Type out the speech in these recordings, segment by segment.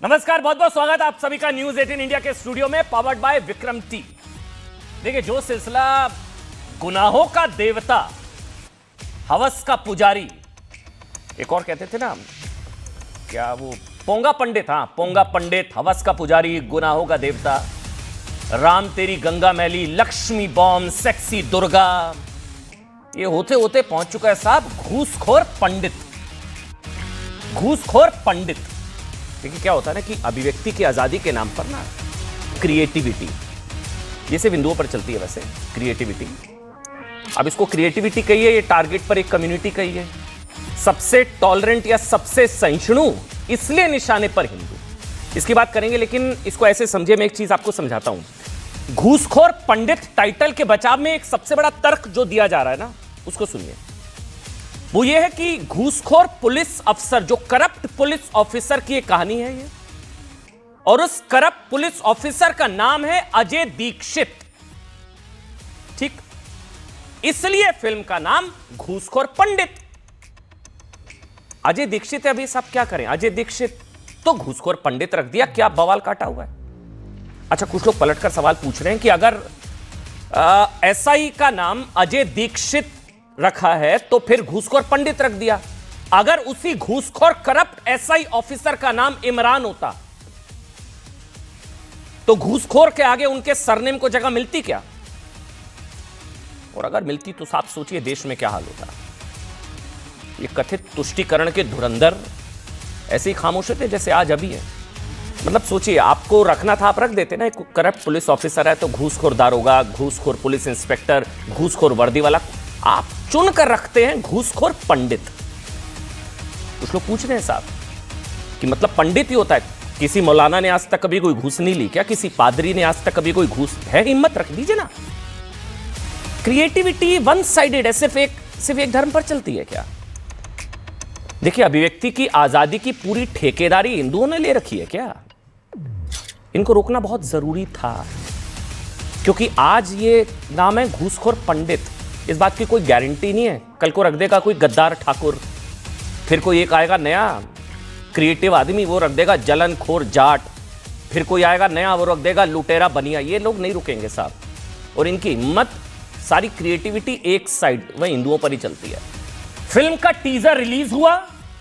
नमस्कार, बहुत बहुत स्वागत आप सभी का न्यूज 18 इंडिया के स्टूडियो में, पावर्ड बाय विक्रम टी। देखिए, जो सिलसिला गुनाहों का देवता, हवस का पुजारी, एक और कहते थे ना क्या वो, पोंगा पंडित, हाँ पोंगा पंडित, हवस का पुजारी, गुनाहों का देवता, राम तेरी गंगा मैली, लक्ष्मी बॉम्ब, सेक्सी दुर्गा, ये होते होते पहुंच चुका है साहब घूसखोर पंडित। घूसखोर पंडित। देखिए क्या होता है ना कि अभिव्यक्ति की आजादी के नाम पर ना क्रिएटिविटी, ये सिर्फ बिंदुओं पर चलती है वैसे क्रिएटिविटी। अब इसको क्रिएटिविटी कहिए, ये टारगेट पर एक कम्युनिटी कहिए, सबसे टॉलरेंट या सबसे सहिष्णु, इसलिए निशाने पर हिंदू, इसकी बात करेंगे। लेकिन इसको ऐसे समझिए, मैं एक चीज आपको समझाता हूं। घूसखोर पंडित टाइटल के बचाव में एक सबसे बड़ा तर्क जो दिया जा रहा है ना, उसको सुनिए। वो ये है कि घूसखोर पुलिस अफसर, जो करप्ट पुलिस ऑफिसर की एक कहानी है ये, और उस करप्ट पुलिस ऑफिसर का नाम है अजय दीक्षित। ठीक, इसलिए फिल्म का नाम घूसखोर पंडित। अजय दीक्षित है, अभी सब क्या करें, अजय दीक्षित तो घूसखोर पंडित रख दिया, क्या बवाल काटा हुआ है। अच्छा, कुछ लोग पलटकर सवाल पूछ रहे हैं कि अगर एसआई का नाम अजय दीक्षित रखा है तो फिर घूसखोर पंडित रख दिया। अगर उसी घूसखोर करप्ट एसआई ऑफिसर का नाम इमरान होता तो घूसखोर के आगे उनके सरनेम को जगह मिलती क्या? और अगर मिलती तो साफ सोचिए देश में क्या हाल होता। ये कथित तुष्टीकरण के धुरंधर ऐसे ही खामोश थे जैसे आज अभी है। मतलब सोचिए, आपको रखना था, आप रख देते ना। एक करप्ट पुलिस ऑफिसर है तो घूसखोर दारोगा, घूसखोर पुलिस इंस्पेक्टर, घूसखोर वर्दी वाला, आप चुन कर रखते हैं घूसखोर पंडित। कुछ लोग पूछ रहे हैं साहब कि मतलब पंडित ही होता है, किसी मौलाना ने आज तक कभी कोई घूस नहीं ली क्या? किसी पादरी ने आज तक कभी कोई घूस, है हिम्मत रख दीजिए ना। क्रिएटिविटी वन साइडेड है, सिर्फ एक धर्म पर चलती है क्या? देखिए, अभिव्यक्ति की आजादी की पूरी ठेकेदारी हिंदुओं ने ले रखी है क्या? इनको रोकना बहुत जरूरी था, क्योंकि आज ये नाम है घूसखोर पंडित। इस बात की कोई गारंटी नहीं है, कल को रख देगा कोई गद्दार ठाकुर, फिर कोई एक आएगा नया क्रिएटिव आदमी, वो रख देगा जलनखोर जाट, फिर कोई आएगा नया, वो रख देगा लुटेरा बनिया। ये लोग नहीं रुकेंगे साहब, और इनकी हिम्मत, सारी क्रिएटिविटी एक साइड, वह हिंदुओं पर ही चलती है। फिल्म का टीजर रिलीज हुआ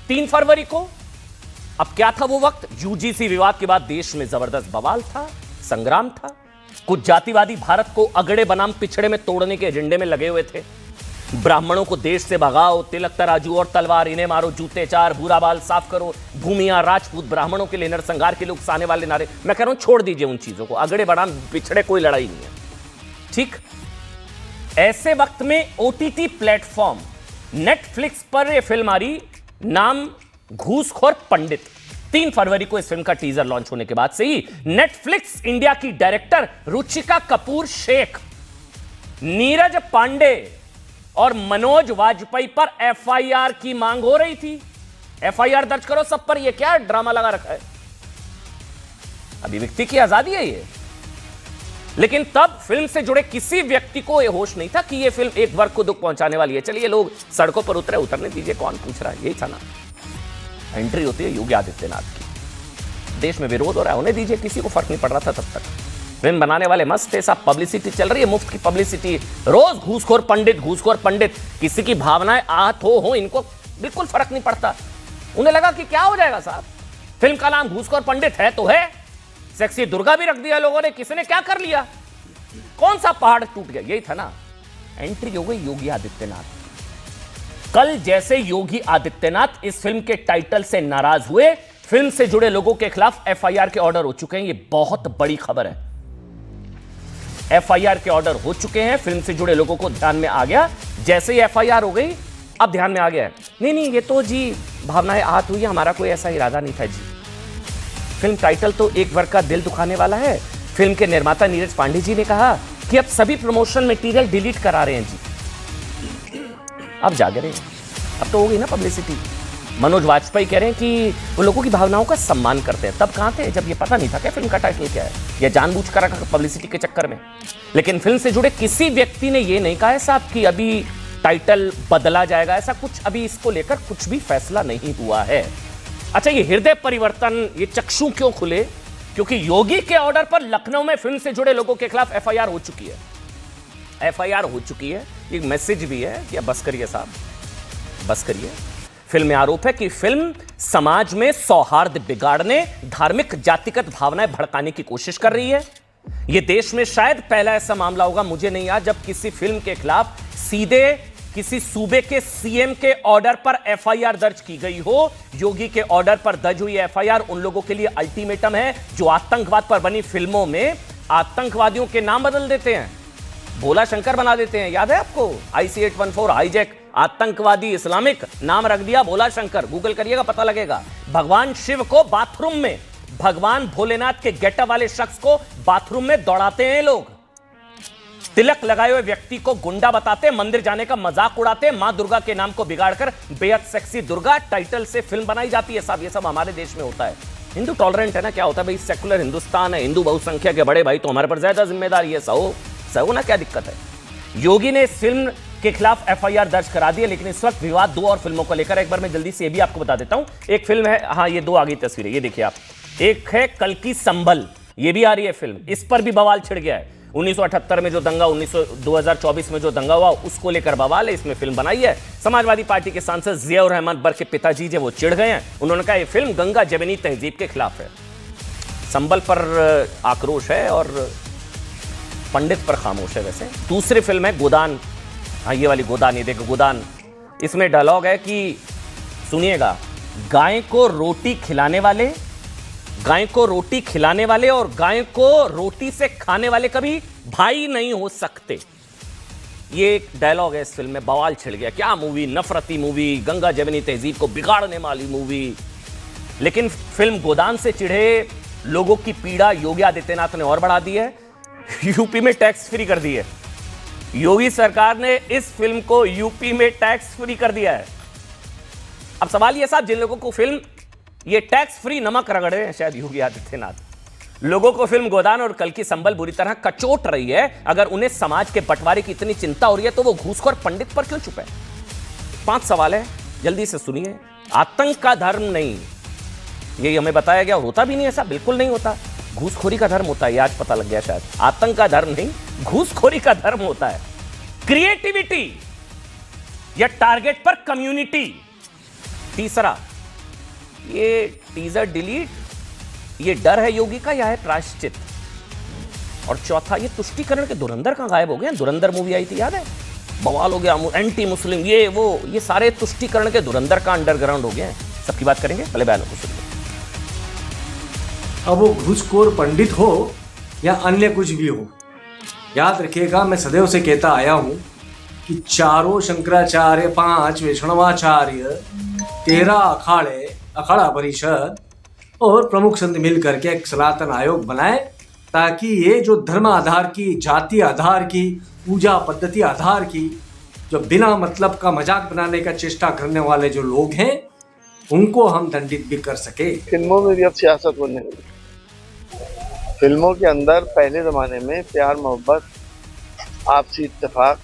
3 फरवरी को। अब क्या था वो वक्त? यूजीसी विवाद के बाद देश में जबरदस्त बवाल था, संग्राम था। कुछ जातिवादी भारत को अगड़े बनाम पिछड़े में तोड़ने के एजेंडे में लगे हुए थे। ब्राह्मणों को देश से भगाओ, तिलक तराजू और तलवार, इन्हें मारो, जूते चार, भूरा बाल साफ करो, भूमिया राजपूत ब्राह्मणों के लिए नरसंहार के लिए उकसाने वाले नारे। मैं कह रहा हूं छोड़ दीजिए उन चीजों को, अगड़े बनाम पिछड़े कोई लड़ाई नहीं है। ठीक, ऐसे वक्त में ओटीटी प्लेटफॉर्म नेटफ्लिक्स पर यह फिल्म आ रही, नाम घूसखोर पंडित। 3 फरवरी को इस फिल्म का टीजर लॉन्च होने के बाद से ही नेटफ्लिक्स इंडिया की डायरेक्टर रुचिका कपूर शेख, नीरज पांडे और मनोज वाजपेयी पर एफआईआर की मांग हो रही थी। एफआईआर दर्ज करो सब पर, यह क्या ड्रामा लगा रखा है? अभिव्यक्ति की आजादी है ये। लेकिन तब फिल्म से जुड़े किसी व्यक्ति को यह होश नहीं था कि यह फिल्म एक वर्ग को दुख पहुंचाने वाली है। चलिए लोग सड़कों पर उतरने दीजिए, कौन पूछ रहा है, यही था ना। एंट्री होती है योगी आदित्यनाथ की, देश में विरोध हो रहा है, होने दीजिए, किसी को फर्क नहीं पड़ रहा था तब तक। फिल्म बनाने वाले मस्त है साहब, पब्लिसिटी चल रही है, मुफ्त की पब्लिसिटी, रोज घूसखोर पंडित, घूसखोर पंडित। किसी की भावनाएं आहत हो इनको बिल्कुल फर्क नहीं पड़ता। उन्हें लगा कि क्या हो जाएगा साहब, फिल्म का नाम घूसखोर पंडित है तो है, सेक्सी दुर्गा भी रख दिया लोगों ने, किसने क्या कर लिया, कौन सा पहाड़ टूट गया, यही था ना। एंट्री हो गई योगी आदित्यनाथ। कल जैसे योगी आदित्यनाथ इस फिल्म के टाइटल से नाराज हुए, फिल्म से जुड़े लोगों के खिलाफ एफआईआर के ऑर्डर हो चुके हैं। ये बहुत बड़ी खबर है, एफआईआर के ऑर्डर हो चुके हैं। फिल्म से जुड़े लोगों को ध्यान में आ गया, जैसे ही एफआईआर हो गई अब ध्यान में आ गया है, नहीं ये तो जी भावनाएं आहत हुई, हमारा कोई ऐसा इरादा नहीं था जी। फिल्म टाइटल तो एक वर्ग का दिल दुखाने वाला है। फिल्म के निर्माता नीरज पांडे जी ने कहा कि अब सभी प्रमोशन मटेरियल डिलीट करा रहे हैं जी। अब जागे रहे हैं, अब तो हो गई ना पब्लिसिटी। मनोज वाजपेयी कह रहे हैं कि वो लोगों की भावनाओं का सम्मान करते हैं। तब कहां थे जब ये पता नहीं था क्या फिल्म का टाइटल क्या है, या जानबूझ कर रखा पब्लिसिटी के चक्कर में। लेकिन फिल्म से जुड़े किसी व्यक्ति ने ये नहीं कहा है साहब कि अभी टाइटल बदला जाएगा, ऐसा कुछ अभी इसको लेकर कुछ भी फैसला नहीं हुआ है। अच्छा, ये हृदय परिवर्तन, ये चक्षु क्यों खुले? क्योंकि योगी के ऑर्डर पर लखनऊ में फिल्म से जुड़े लोगों के खिलाफ एफआईआर हो चुकी है। एफआईआर हो चुकी है, एक मैसेज भी है कि बस करिए साहब, बस करिए। फिल्म में आरोप है कि फिल्म समाज में सौहार्द बिगाड़ने, धार्मिक जातिगत भावनाएं भड़काने की कोशिश कर रही है। यह देश में शायद पहला ऐसा मामला होगा, मुझे नहीं याद, जब किसी फिल्म के खिलाफ सीधे किसी सूबे के सीएम के ऑर्डर पर एफआईआर दर्ज की गई हो। योगी के ऑर्डर पर दर्ज हुई एफआईआर उन लोगों के लिए अल्टीमेटम है जो आतंकवाद पर बनी फिल्मों में आतंकवादियों के नाम बदल देते हैं, भोला शंकर बना देते हैं। याद है आपको? IC 814 हाईजैक, आतंकवादी इस्लामिक नाम रख दिया भोला शंकर, गूगल करिएगा पता लगेगा। भगवान शिव को बाथरूम में, भगवान भोलेनाथ के गेटअप वाले शख्स को बाथरूम में दौड़ाते हैं लोग, तिलक लगाए हुए व्यक्ति को गुंडा बताते, मंदिर जाने का मजाक उड़ाते, मां दुर्गा के नाम को बिगाड़कर बेहद सेक्सी दुर्गा टाइटल से फिल्म बनाई जाती है। साहब ये सब हमारे देश में होता है। हिंदू टॉलरेंट है ना, क्या होता है भाई, सेकुलर हिंदुस्तान है, हिंदू बहुसंख्या के बड़े भाई तो हमारे पर ज्यादा जिम्मेदारी है। सहो ना, क्या दिक्कत है? योगी ने इस फिल्म के खिलाफ एफआईआर दर्ज करा दी है, लेकिन इस वक्त विवाद दो और फिल्मों को लेकर। एक बार मैं जल्दी से ये भी आपको बता देता हूं। एक फिल्म है, हाँ ये दो आगे तस्वीरें, ये देखिए आप, एक है कल्कि संबल, ये भी आ रही है फिल्म, इस पर भी बवाल छिड़ गया है। 1978 में जो दंगा, 2024 में जो दंगा हुआ उसको लेकर बवाल है, इसमें फिल्म बनाई है। समाजवादी पार्टी के सांसद जियाउर रहमान बर्क के पिताजी जो वो चिढ़ गए हैं, उन्होंने कहा ये फिल्म गंगा जमनी तहजीब के खिलाफ है। संबल पर आक्रोश है और पंडित पर खामोश है। वैसे दूसरी फिल्म है गोदान, हाँ ये वाली गोदान, ये देखो गोदान, इसमें डायलॉग है कि सुनिएगा, गाय को रोटी खिलाने वाले, गाय को रोटी खिलाने वाले और गाय को रोटी से खाने वाले कभी भाई नहीं हो सकते। ये एक डायलॉग है इस फिल्म में, बवाल छिड़ गया। क्या मूवी, नफरती मूवी, गंगा जमनी तहजीब को बिगाड़ने वाली मूवी। लेकिन फिल्म गोदान से चिढ़े लोगों की पीड़ा योगी आदित्यनाथ ने और बढ़ा दी है। यूपी में टैक्स फ्री कर दी है। योगी सरकार ने इस फिल्म को यूपी में टैक्स फ्री कर दिया है। अब सवाल यह साहब, जिन लोगों को फिल्म ये टैक्स फ्री नमक रगड़े हैं शायद योगी आदित्यनाथ, लोगों को फिल्म गोदान और कल्कि संबल बुरी तरह कचोट रही है। अगर उन्हें समाज के बंटवारे की इतनी चिंता हो रही है तो वो घूसखोर पंडित पर क्यों चुप है? 5 सवाल है, जल्दी से सुनिए। आतंक का धर्म नहीं, ये हमें बताया गया, होता भी नहीं ऐसा, बिल्कुल नहीं होता। घूसखोरी का धर्म होता है, ये आज पता लग गया शायद। आतंक का धर्म नहीं, घूसखोरी का धर्म होता है। क्रिएटिविटी या टारगेट पर कम्युनिटी। तीसरा, ये टीजर डिलीट, ये डर है योगी का या है प्रायश्चित? और चौथा, ये तुष्टीकरण के धुरंधर कहां गायब हो गए? धुरंधर मूवी आई थी, याद है? बवाल हो गया, एंटी मुस्लिम, ये वो, ये सारे तुष्टीकरण के धुरंधर का अंडरग्राउंड हो गए हैं। सबकी बात करेंगे, पहले बयानों को सुनिए। अब वो घूसखोर पंडित हो या अन्य कुछ भी हो, याद रखिएगा, मैं सदैव से कहता आया हूं कि चारों शंकराचार्य, 5 वैष्णवाचार्य, 13 अखाड़े, अखाड़ा परिषद और प्रमुख संत मिल करके एक सनातन आयोग बनाए, ताकि ये जो धर्म आधार की, जाति आधार की, पूजा पद्धति आधार की, जो बिना मतलब का मजाक बनाने का चेष्टा करने वाले जो लोग हैं, उनको हम दंडित भी कर सके। फिल्मों में भी अब सियासत होने लगी। फिल्मों के अंदर पहले जमाने में प्यार मोहब्बत, आपसी इत्तेफाक,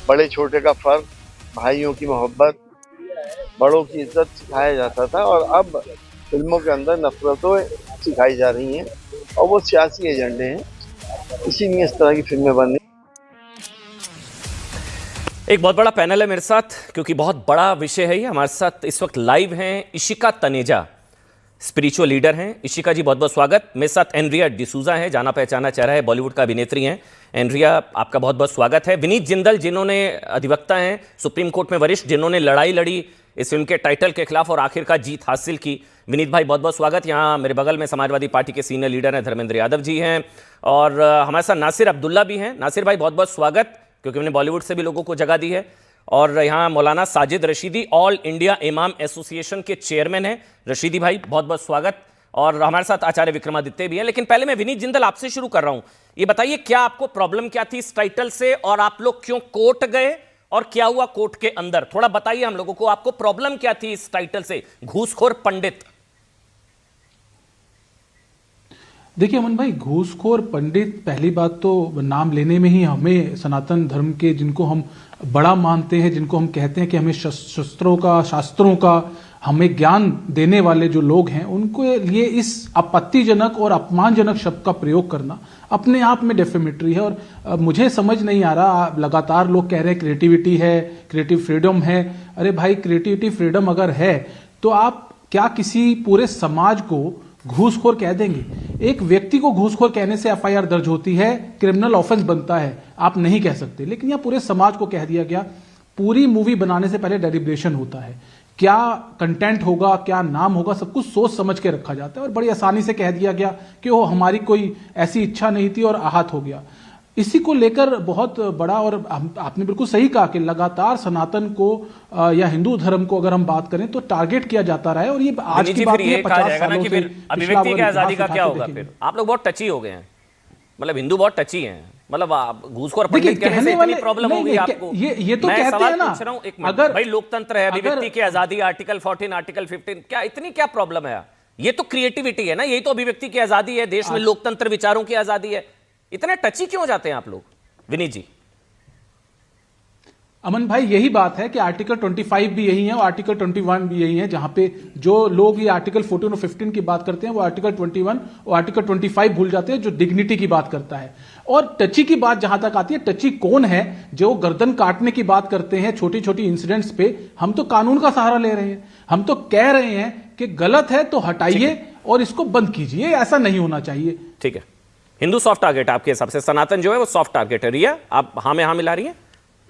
बड़े छोटे का फर्क, भाइयों की मोहब्बत, बड़ों की इज्जत सिखाया जाता था, और अब फिल्मों के अंदर नफरतें सिखाई जा रही हैं और वो सियासी एजेंडे हैं, इसीलिए इस तरह की फिल्में बन रही। एक बहुत बड़ा पैनल है मेरे साथ, क्योंकि बहुत बड़ा विषय है ये। हमारे साथ इस वक्त लाइव हैं इशिका तनेजा, स्पिरिचुअल लीडर हैं। इशिका जी बहुत बहुत स्वागत। मेरे साथ एंड्रिया डिसूजा हैं, जाना पहचाना चेहरा है, बॉलीवुड का अभिनेत्री हैं। एंड्रिया, आपका बहुत बहुत स्वागत है। विनीत जिंदल, जिन्होंने अधिवक्ता हैं, सुप्रीम कोर्ट में वरिष्ठ, जिन्होंने लड़ाई लड़ी इस फिल्म के टाइटल के खिलाफ और आखिरकार जीत हासिल की। विनीत भाई बहुत बहुत स्वागत। यहाँ मेरे बगल में समाजवादी पार्टी के सीनियर लीडर हैं धर्मेंद्र यादव जी हैं, और हमारे साथ नासिर अब्दुल्ला भी हैं। नासिर भाई बहुत बहुत स्वागत, क्योंकि उन्होंने बॉलीवुड से भी लोगों को जगह दी है। और यहाँ मौलाना साजिद रशीदी, ऑल इंडिया इमाम एसोसिएशन के चेयरमैन हैं। रशीदी भाई बहुत बहुत स्वागत। और हमारे साथ आचार्य विक्रमादित्य भी हैं। लेकिन पहले मैं विनीत जिंदल आपसे शुरू कर रहा हूं, ये बताइए क्या आपको प्रॉब्लम क्या थी इस टाइटल से, और आप लोग क्यों कोर्ट गए और क्या हुआ कोर्ट के अंदर? थोड़ा बताइए हम लोगों को, आपको प्रॉब्लम क्या थी इस टाइटल से, घूसखोर पंडित? देखिए अमन भाई, घूसखोर पंडित, पहली बात तो नाम लेने में ही हमें सनातन धर्म के, जिनको हम बड़ा मानते हैं, जिनको हम कहते हैं कि हमें शास्त्रों का हमें ज्ञान देने वाले जो लोग हैं उनके लिए इस आपत्तिजनक और अपमानजनक शब्द का प्रयोग करना अपने आप में डेफेमेटरी है। और मुझे समझ नहीं आ रहा, लगातार लोग कह रहे हैं क्रिएटिविटी है, क्रिएटिव फ्रीडम है। अरे भाई, क्रिएटिविटी फ्रीडम अगर है तो आप क्या किसी पूरे समाज को घूसखोर कह देंगे? एक व्यक्ति को घूसखोर कहने से एफआईआर दर्ज होती है, क्रिमिनल ऑफेंस बनता है, आप नहीं कह सकते। लेकिन यह पूरे समाज को कह दिया गया। पूरी मूवी बनाने से पहले डेलिब्रेशन होता है, क्या कंटेंट होगा, क्या नाम होगा, सब कुछ सोच समझ के रखा जाता है। और बड़ी आसानी से कह दिया गया कि वो हमारी कोई ऐसी इच्छा नहीं थी और आहत हो गया। इसी को लेकर बहुत बड़ा, और आपने बिल्कुल सही कहा कि लगातार सनातन को या हिंदू धर्म को अगर हम बात करें तो टारगेट किया जाता रहा है। और ये आज की बात नहीं है, 50 सालों से अभिव्यक्ति की आजादी का क्या होगा फिर? आप लोग बहुत टची हो गए हैं, मतलब हिंदू बहुत टची हैं, मतलब घूसखोर पंडित कहने से इतनी प्रॉब्लम होगी आपको? ये तो कहते हैं ना, पूछ रहा हूं, एक मिनट भाई, लोकतंत्र है, अभिव्यक्ति की आजादी, आर्टिकल 14, आर्टिकल 15, क्या इतनी क्या प्रॉब्लम है? ये तो क्रिएटिविटी है ना, यही तो अभिव्यक्ति की आजादी है, देश में लोकतंत्र, विचारों की आजादी है। इतने टची क्यों जाते हैं आप लोग, विनीत जी? अमन भाई, यही बात है कि आर्टिकल 25 भी यही है और आर्टिकल 21 भी यही है, जहां पे जो लोग ये आर्टिकल 14 और 15 की बात करते हैं वो आर्टिकल 21 और आर्टिकल 25 भूल जाते हैं, जो डिग्निटी की बात करता है। और टची की बात जहां तक आती है, टची कौन है जो गर्दन काटने की बात करते हैं छोटी छोटी इंसिडेंट्स पे? हम तो कानून का सहारा ले रहे हैं, हम तो कह रहे हैं कि गलत है तो हटाइए और इसको बंद कीजिए, ऐसा नहीं होना चाहिए। ठीक है, हिंदू सॉफ्ट टारगेट आपके हिसाब से, सनातन जो है वो सॉफ्ट टारगेट है। रिया, आप हाँ में हाँ मिला रही है?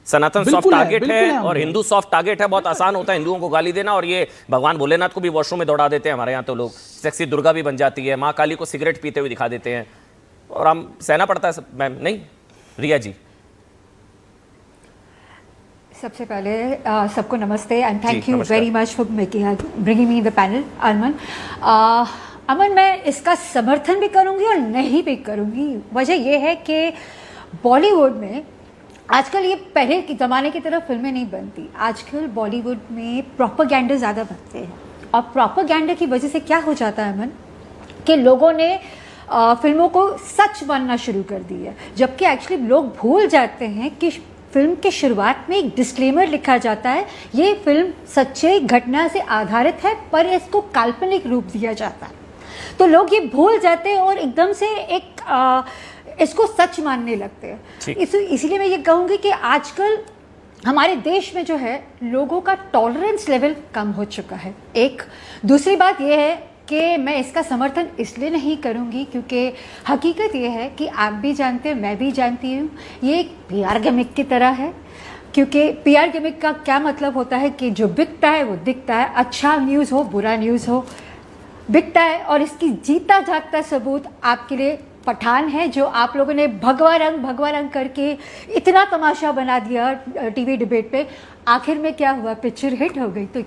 सनातन सॉफ्ट टारगेट है और हिंदू सॉफ्ट टारगेट है। बहुत आसान होता है हिंदुओं को गाली देना, और ये भगवान भोलेनाथ को भी वॉशरूम में दौड़ा देते हैं हमारे यहाँ तो लोग। सेक्सी दुर्गा भी बन जाती है, माँ काली को सिगरेट पीते हुए दिखा देते हैं, और हम सहना पड़ता है मैम, नहीं? रिया जी, सबसे पहले सबको नमस्ते and thank you very much for bringing me the panel. Aman, मैं इसका समर्थन भी करूंगी और नहीं भी करूंगी। वजह यह है कि बॉलीवुड में आजकल, ये पहले के ज़माने की तरह फिल्में नहीं बनती, आजकल बॉलीवुड में प्रोपेगेंडा ज़्यादा बनते हैं। और प्रोपेगेंडा की वजह से क्या हो जाता है अमन, कि लोगों ने फिल्मों को सच मानना शुरू कर दिया है, जबकि एक्चुअली लोग भूल जाते हैं कि फिल्म के शुरुआत में एक डिस्क्लेमर लिखा जाता है, ये फिल्म सच्चे घटना से आधारित है पर इसको काल्पनिक रूप दिया जाता है। तो लोग ये भूल जाते हैं और एकदम से इसको सच मानने लगते हैं। इसीलिए मैं ये कहूँगी कि आजकल हमारे देश में जो है लोगों का टॉलरेंस लेवल कम हो चुका है। एक दूसरी बात ये है कि मैं इसका समर्थन इसलिए नहीं करूँगी क्योंकि हकीकत ये है कि आप भी जानते हैं, मैं भी जानती हूँ, ये एक पीआर गिमिक की तरह है। क्योंकि पीआर गिमिक का क्या मतलब होता है कि जो बिकता है वो दिखता है, अच्छा न्यूज़ हो बुरा न्यूज़ हो, बिकता है। और इसकी जीता जागता सबूत आपके लिए पठान है, जो आप लोगों ने भगवा रंग करके इतना तमाशा बना दिया टीवी डिबेट पे। आखिर में क्या हुआ, पिक्चर हिट हो गई। तो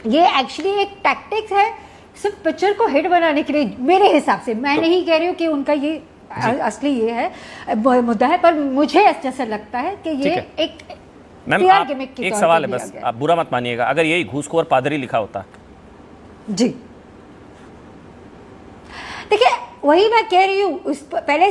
ये एक्चुअली एक टैक्टिक्स है सिर्फ पिक्चर को हिट बनाने के लिए, मेरे हिसाब से। मैं नहीं कह रही हूँ कि उनका ये असली ये है मुद्दा है, पर मुझे ऐसा लगता है कि ये एक मैम, एक सवाल है बस, आप बुरा मत मानिएगा, अगर यही घूसखोर पादरी लिखा होता? जी देखिए, वही मैं कह रही हूँ, उस पहले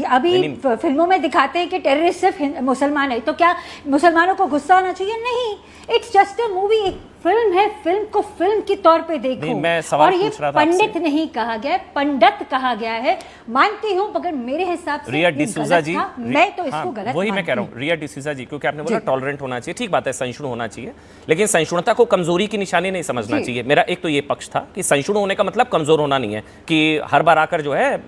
अभी फिल्मों में दिखाते हैं कि टेररिस्ट सिर्फ मुसलमान है, तो क्या मुसलमानों को गुस्सा आना चाहिए? नहीं, इट्स जस्ट अ मूवी, एक फिल्म है, फिल्म को फिल्म के तौर पे देखो। मैं सवाल और ये पूछ रहा था पंडित नहीं कहा गया, पंडित कहा गया है। मानती हूँ, मगर मेरे हिसाब से रिया डिसूजा जी, मैं तो इसको गलत वही मैं कह रहा हूँ, रिया डिसूजा जी, क्योंकि आपने बोला टॉलरेंट होना चाहिए, ठीक बात है, सहिष्णु होना चाहिए, लेकिन सहिष्णुता को कमजोरी की निशानी नहीं समझना चाहिए। मेरा एक तो ये पक्ष था कि सहिष्णु होने का मतलब कमजोर होना नहीं है, कि हर बार आकर जो है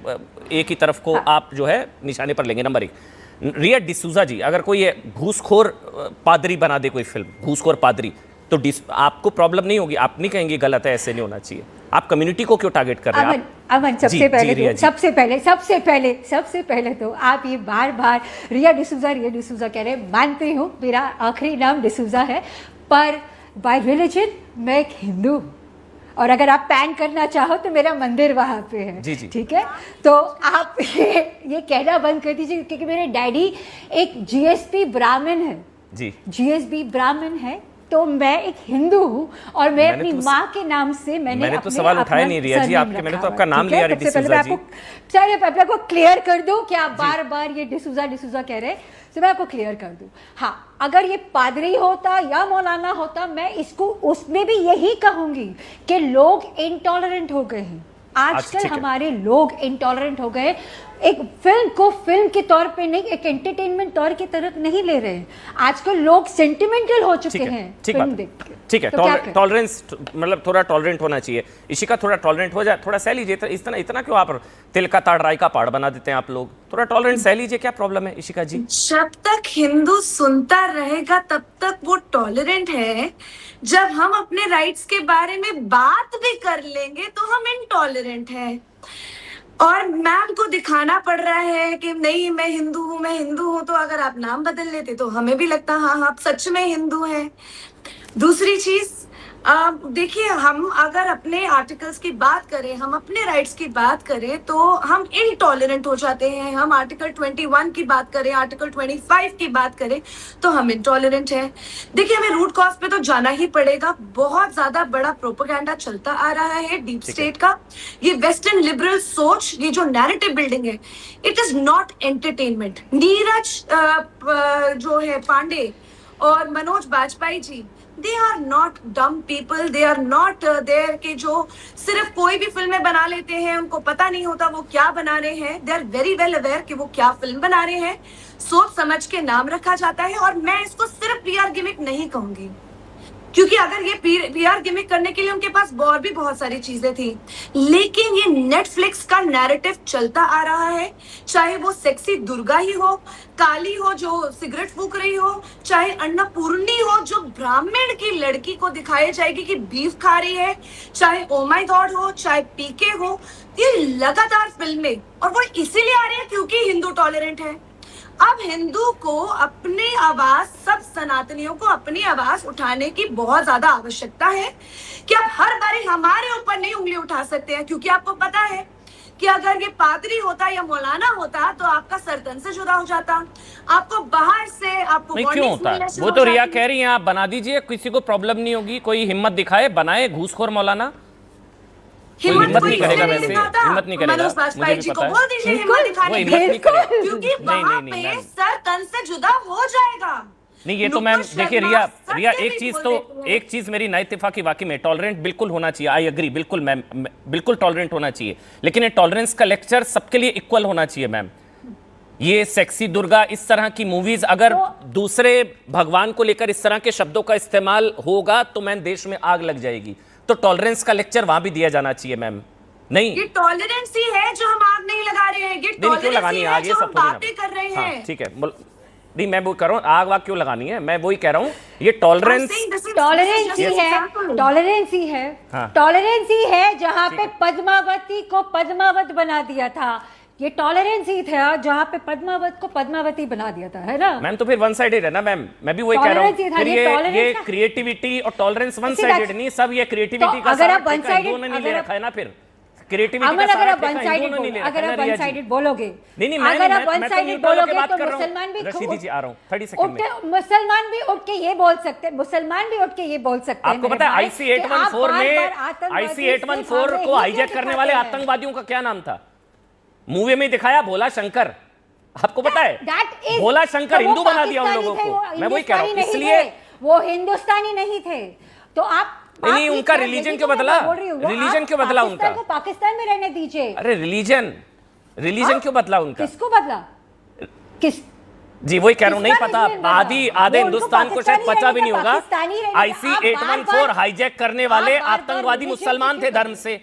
एक ही तरफ को आप जो है निशाने पर लेंगे। नंबर 1, रिया डिसूजा जी, अगर कोई घूसखोर पादरी बना दे कोई फिल्म, घूसखोर पादरी, तो आपको प्रॉब्लम नहीं होगी, आप नहीं कहेंगे गलत है, ऐसे नहीं होना चाहिए। आप कम्युनिटी को क्यों टारगेट कर रहे हैं? अमन, सबसे पहले तो आप ये बार रिया डिसूजा कह रहे हैं। मानती हूँ मेरा आखिरी नाम डिसूजा है, पर बाय रिलीजन मैं एक हिंदू हूँ, और अगर आप पैन करना चाहो तो मेरा मंदिर वहाँ पे है। जी जी, ठीक है, तो आप ये कहना बंद कर दीजिए, क्योंकि मेरे डैडी एक जीएसबी ब्राह्मण है जी, जीएसबी ब्राह्मण है, तो मैं एक हिंदू हूँ और मैं मैंने अपनी तो माँ के नाम से मैंने तो अपने सवाल उठाया अपना नहीं रिया जी सरनेम आपके, मैंने रखा तो हुआ आपका है, नाम ठीक है? लिया सबसे पहले डिसूजा मैं जी। आपको चलिए मैं आपको क्लियर कर दूं कि आप बार बार ये डिसूजा कह रहे हैं, तो मैं आपको क्लियर कर दूं। हाँ, अगर ये पादरी होता या मौलाना होता, मैं इसको उसमें भी यही कहूंगी कि लोग इंटॉलरेंट हो गए हैं। आजकल ठीक है। हमारे लोग इंटॉलरेंट हो गए, एक फिल्म को फिल्म के तौर पे नहीं, एक एंटरटेनमेंट तौर की तरह नहीं ले रहे हैं। आजकल लोग सेंटिमेंटल हो चुके हैं ठीक फिल्म बात, देख के। ठीक है। तो क्या करें? टॉलरेंस मतलब थोड़ा टॉलरेंट होना चाहिए। इशिका थोड़ा टॉलरेंट हो जाए, थोड़ा सह लीजिए। इतना इतना क्यों आप तिल का ताड़ राई का पहाड़ बना देते हैं आप लोग? थोड़ा टॉलरेंट सह लीजिए, क्या प्रॉब्लम है इशिका जी? जब तक हिंदू सुनता रहेगा तब तक वो टॉलरेंट है। जब हम अपने राइट्स के बारे में बात भी कर लेंगे तो हम इनटॉलरेंट है। और मैम को दिखाना पड़ रहा है कि नहीं मैं हिंदू हूँ, तो अगर आप नाम बदल लेते तो हमें भी लगता हाँ आप सच में हिंदू हैं। दूसरी चीज देखिए, हम अगर अपने आर्टिकल्स की बात करें, हम अपने राइट्स की बात करें तो हम इनटॉलरेंट हो जाते हैं। हम आर्टिकल 21 की बात करें, आर्टिकल 25 की बात करें तो हम इनटॉलरेंट हैं। देखिए, हमें रूट कॉज पे तो जाना ही पड़ेगा। बहुत ज्यादा बड़ा प्रोपेगेंडा चलता आ रहा है डीप स्टेट का। ये वेस्टर्न लिबरल सोच, ये जो नैरेटिव बिल्डिंग है, it is not entertainment. Neeraj जो है पांडे और Manoj Bajpayee ji, they are not dumb people, they are not there के जो सिर्फ कोई भी फिल्में बना लेते हैं, उनको पता नहीं होता वो क्या बना रहे हैं। They are very well aware कि वो क्या फिल्म बना रहे हैं। सोच समझ के नाम रखा जाता है। और मैं इसको सिर्फ पीआर गिमिक नहीं कहूंगी, क्योंकि अगर ये पीआर गिमिक करने के लिए उनके पास और भी बहुत सारी चीजें थी। लेकिन ये नेटफ्लिक्स का नैरेटिव चलता आ रहा है, चाहे वो सेक्सी दुर्गा ही हो, काली हो जो सिगरेट फूक रही हो, चाहे अन्नपूर्णी हो जो ब्राह्मण की लड़की को दिखाई जाएगी कि बीफ खा रही है, चाहे ओ माय गॉड हो, चाहे पीके हो। ये लगातार फिल्में, और वो इसीलिए आ रही है क्योंकि हिंदू टॉलरेंट है। अब हिंदू को अपनी आवाज, सब सनातनियों को अपनी आवाज उठाने की बहुत ज्यादा आवश्यकता है कि आप हर बारी हमारे ऊपर नहीं उंगली उठा सकते हैं, क्योंकि आपको पता है कि अगर ये पादरी होता या मौलाना होता तो आपका सर तन से जुदा हो जाता। आपको बाहर से आपको नहीं क्यों होता है? वो तो रिया कह रही है आप बना दीजिए, किसी को प्रॉब्लम नहीं होगी। कोई हिम्मत दिखाए, बनाए घूसखोर मौलाना। हिम्मत नहीं करेगा वैसे, हिम्मत नहीं करेगा। मनोज बाजपेयी जी को बोल दीजिए हिम्मत दिखाने हिम्मत नहीं करेगा, क्योंकि वहां पे सर तन से जुदा हो जाएगा। नहीं ये तो मैम देखिए रिया एक चीज मेरी ना इत्तेफाकी वाकई में टॉलरेंट बिल्कुल होना चाहिए। आई एग्री, बिल्कुल मैम, बिल्कुल टॉलरेंट होना चाहिए। लेकिन ये टॉलरेंस का लेक्चर सबके लिए इक्वल होना चाहिए मैम। ये सेक्सी दुर्गा, इस तरह की मूवीज अगर दूसरे भगवान को लेकर इस तरह के शब्दों का इस्तेमाल होगा तो मैम देश में आग लग जाएगी। तो टॉलरेंस का लेक्चर वहां भी दिया जाना चाहिए मैम। नहीं ये टॉलरेंस ही है जो हम आग नहीं लगा रहे हैं, ये टॉलरेंस ही है जो हम बातें कर रहे हैं। ठीक है, नहीं मैं वो कर रहा हूँ, आग वाग क्यों लगानी है, मैं वही कह रहा हूँ। ये टॉलरेंस टॉलरेंस ही है जहाँ पे पद्मावती को पद्मावत बना दिया था। ये टॉलरेंस ही था जहाँ पे पद्मावत को पद्मावती बना दिया था, है ना मैम? तो फिर वन साइडेड है ना मैम, मैं भी वही कह रहा हूँ। फिर ये क्रिएटिविटी और टॉलरेंस वन साइडेड नहीं, सब ये क्रिएटिविटी का अगर आप वन साइडेड नहीं ले रखा है ना। फिर क्रिएटिविटी अगर आप वन साइडेड बोलोगे, नहीं अगर आप वन साइडेड बोलोगे तो मुसलमान भी जी आ रहा हूँ 30 सेकंड में, मुसलमान भी उठ के ये बोल सकते हैं, मुसलमान भी उठ के ये बोल सकते हैं। आपको पता है IC 814 को हाईजैक करने वाले आतंकवादियों का क्या नाम था? मूवी में दिखाया भोला शंकर। आपको पता है भोला शंकर हिंदू बना दिया उन लोगों को। मैं वही कह रहा हूँ, इसलिए वो हिंदुस्तानी नहीं थे। तो आप नहीं उनका रिलीजन क्यों बदला? रिलीजन क्यों बदला उनका? पाकिस्तान में रहने दीजिए। अरे रिलीजन क्यों बदला उनका? किसको बदला? किस जी वही कह रहा हूँ, नहीं पता। आधे हिंदुस्तान को शायद पता भी नहीं होगा। IC 814 हाईजैक करने वाले आतंकवादी मुसलमान थे धर्म से,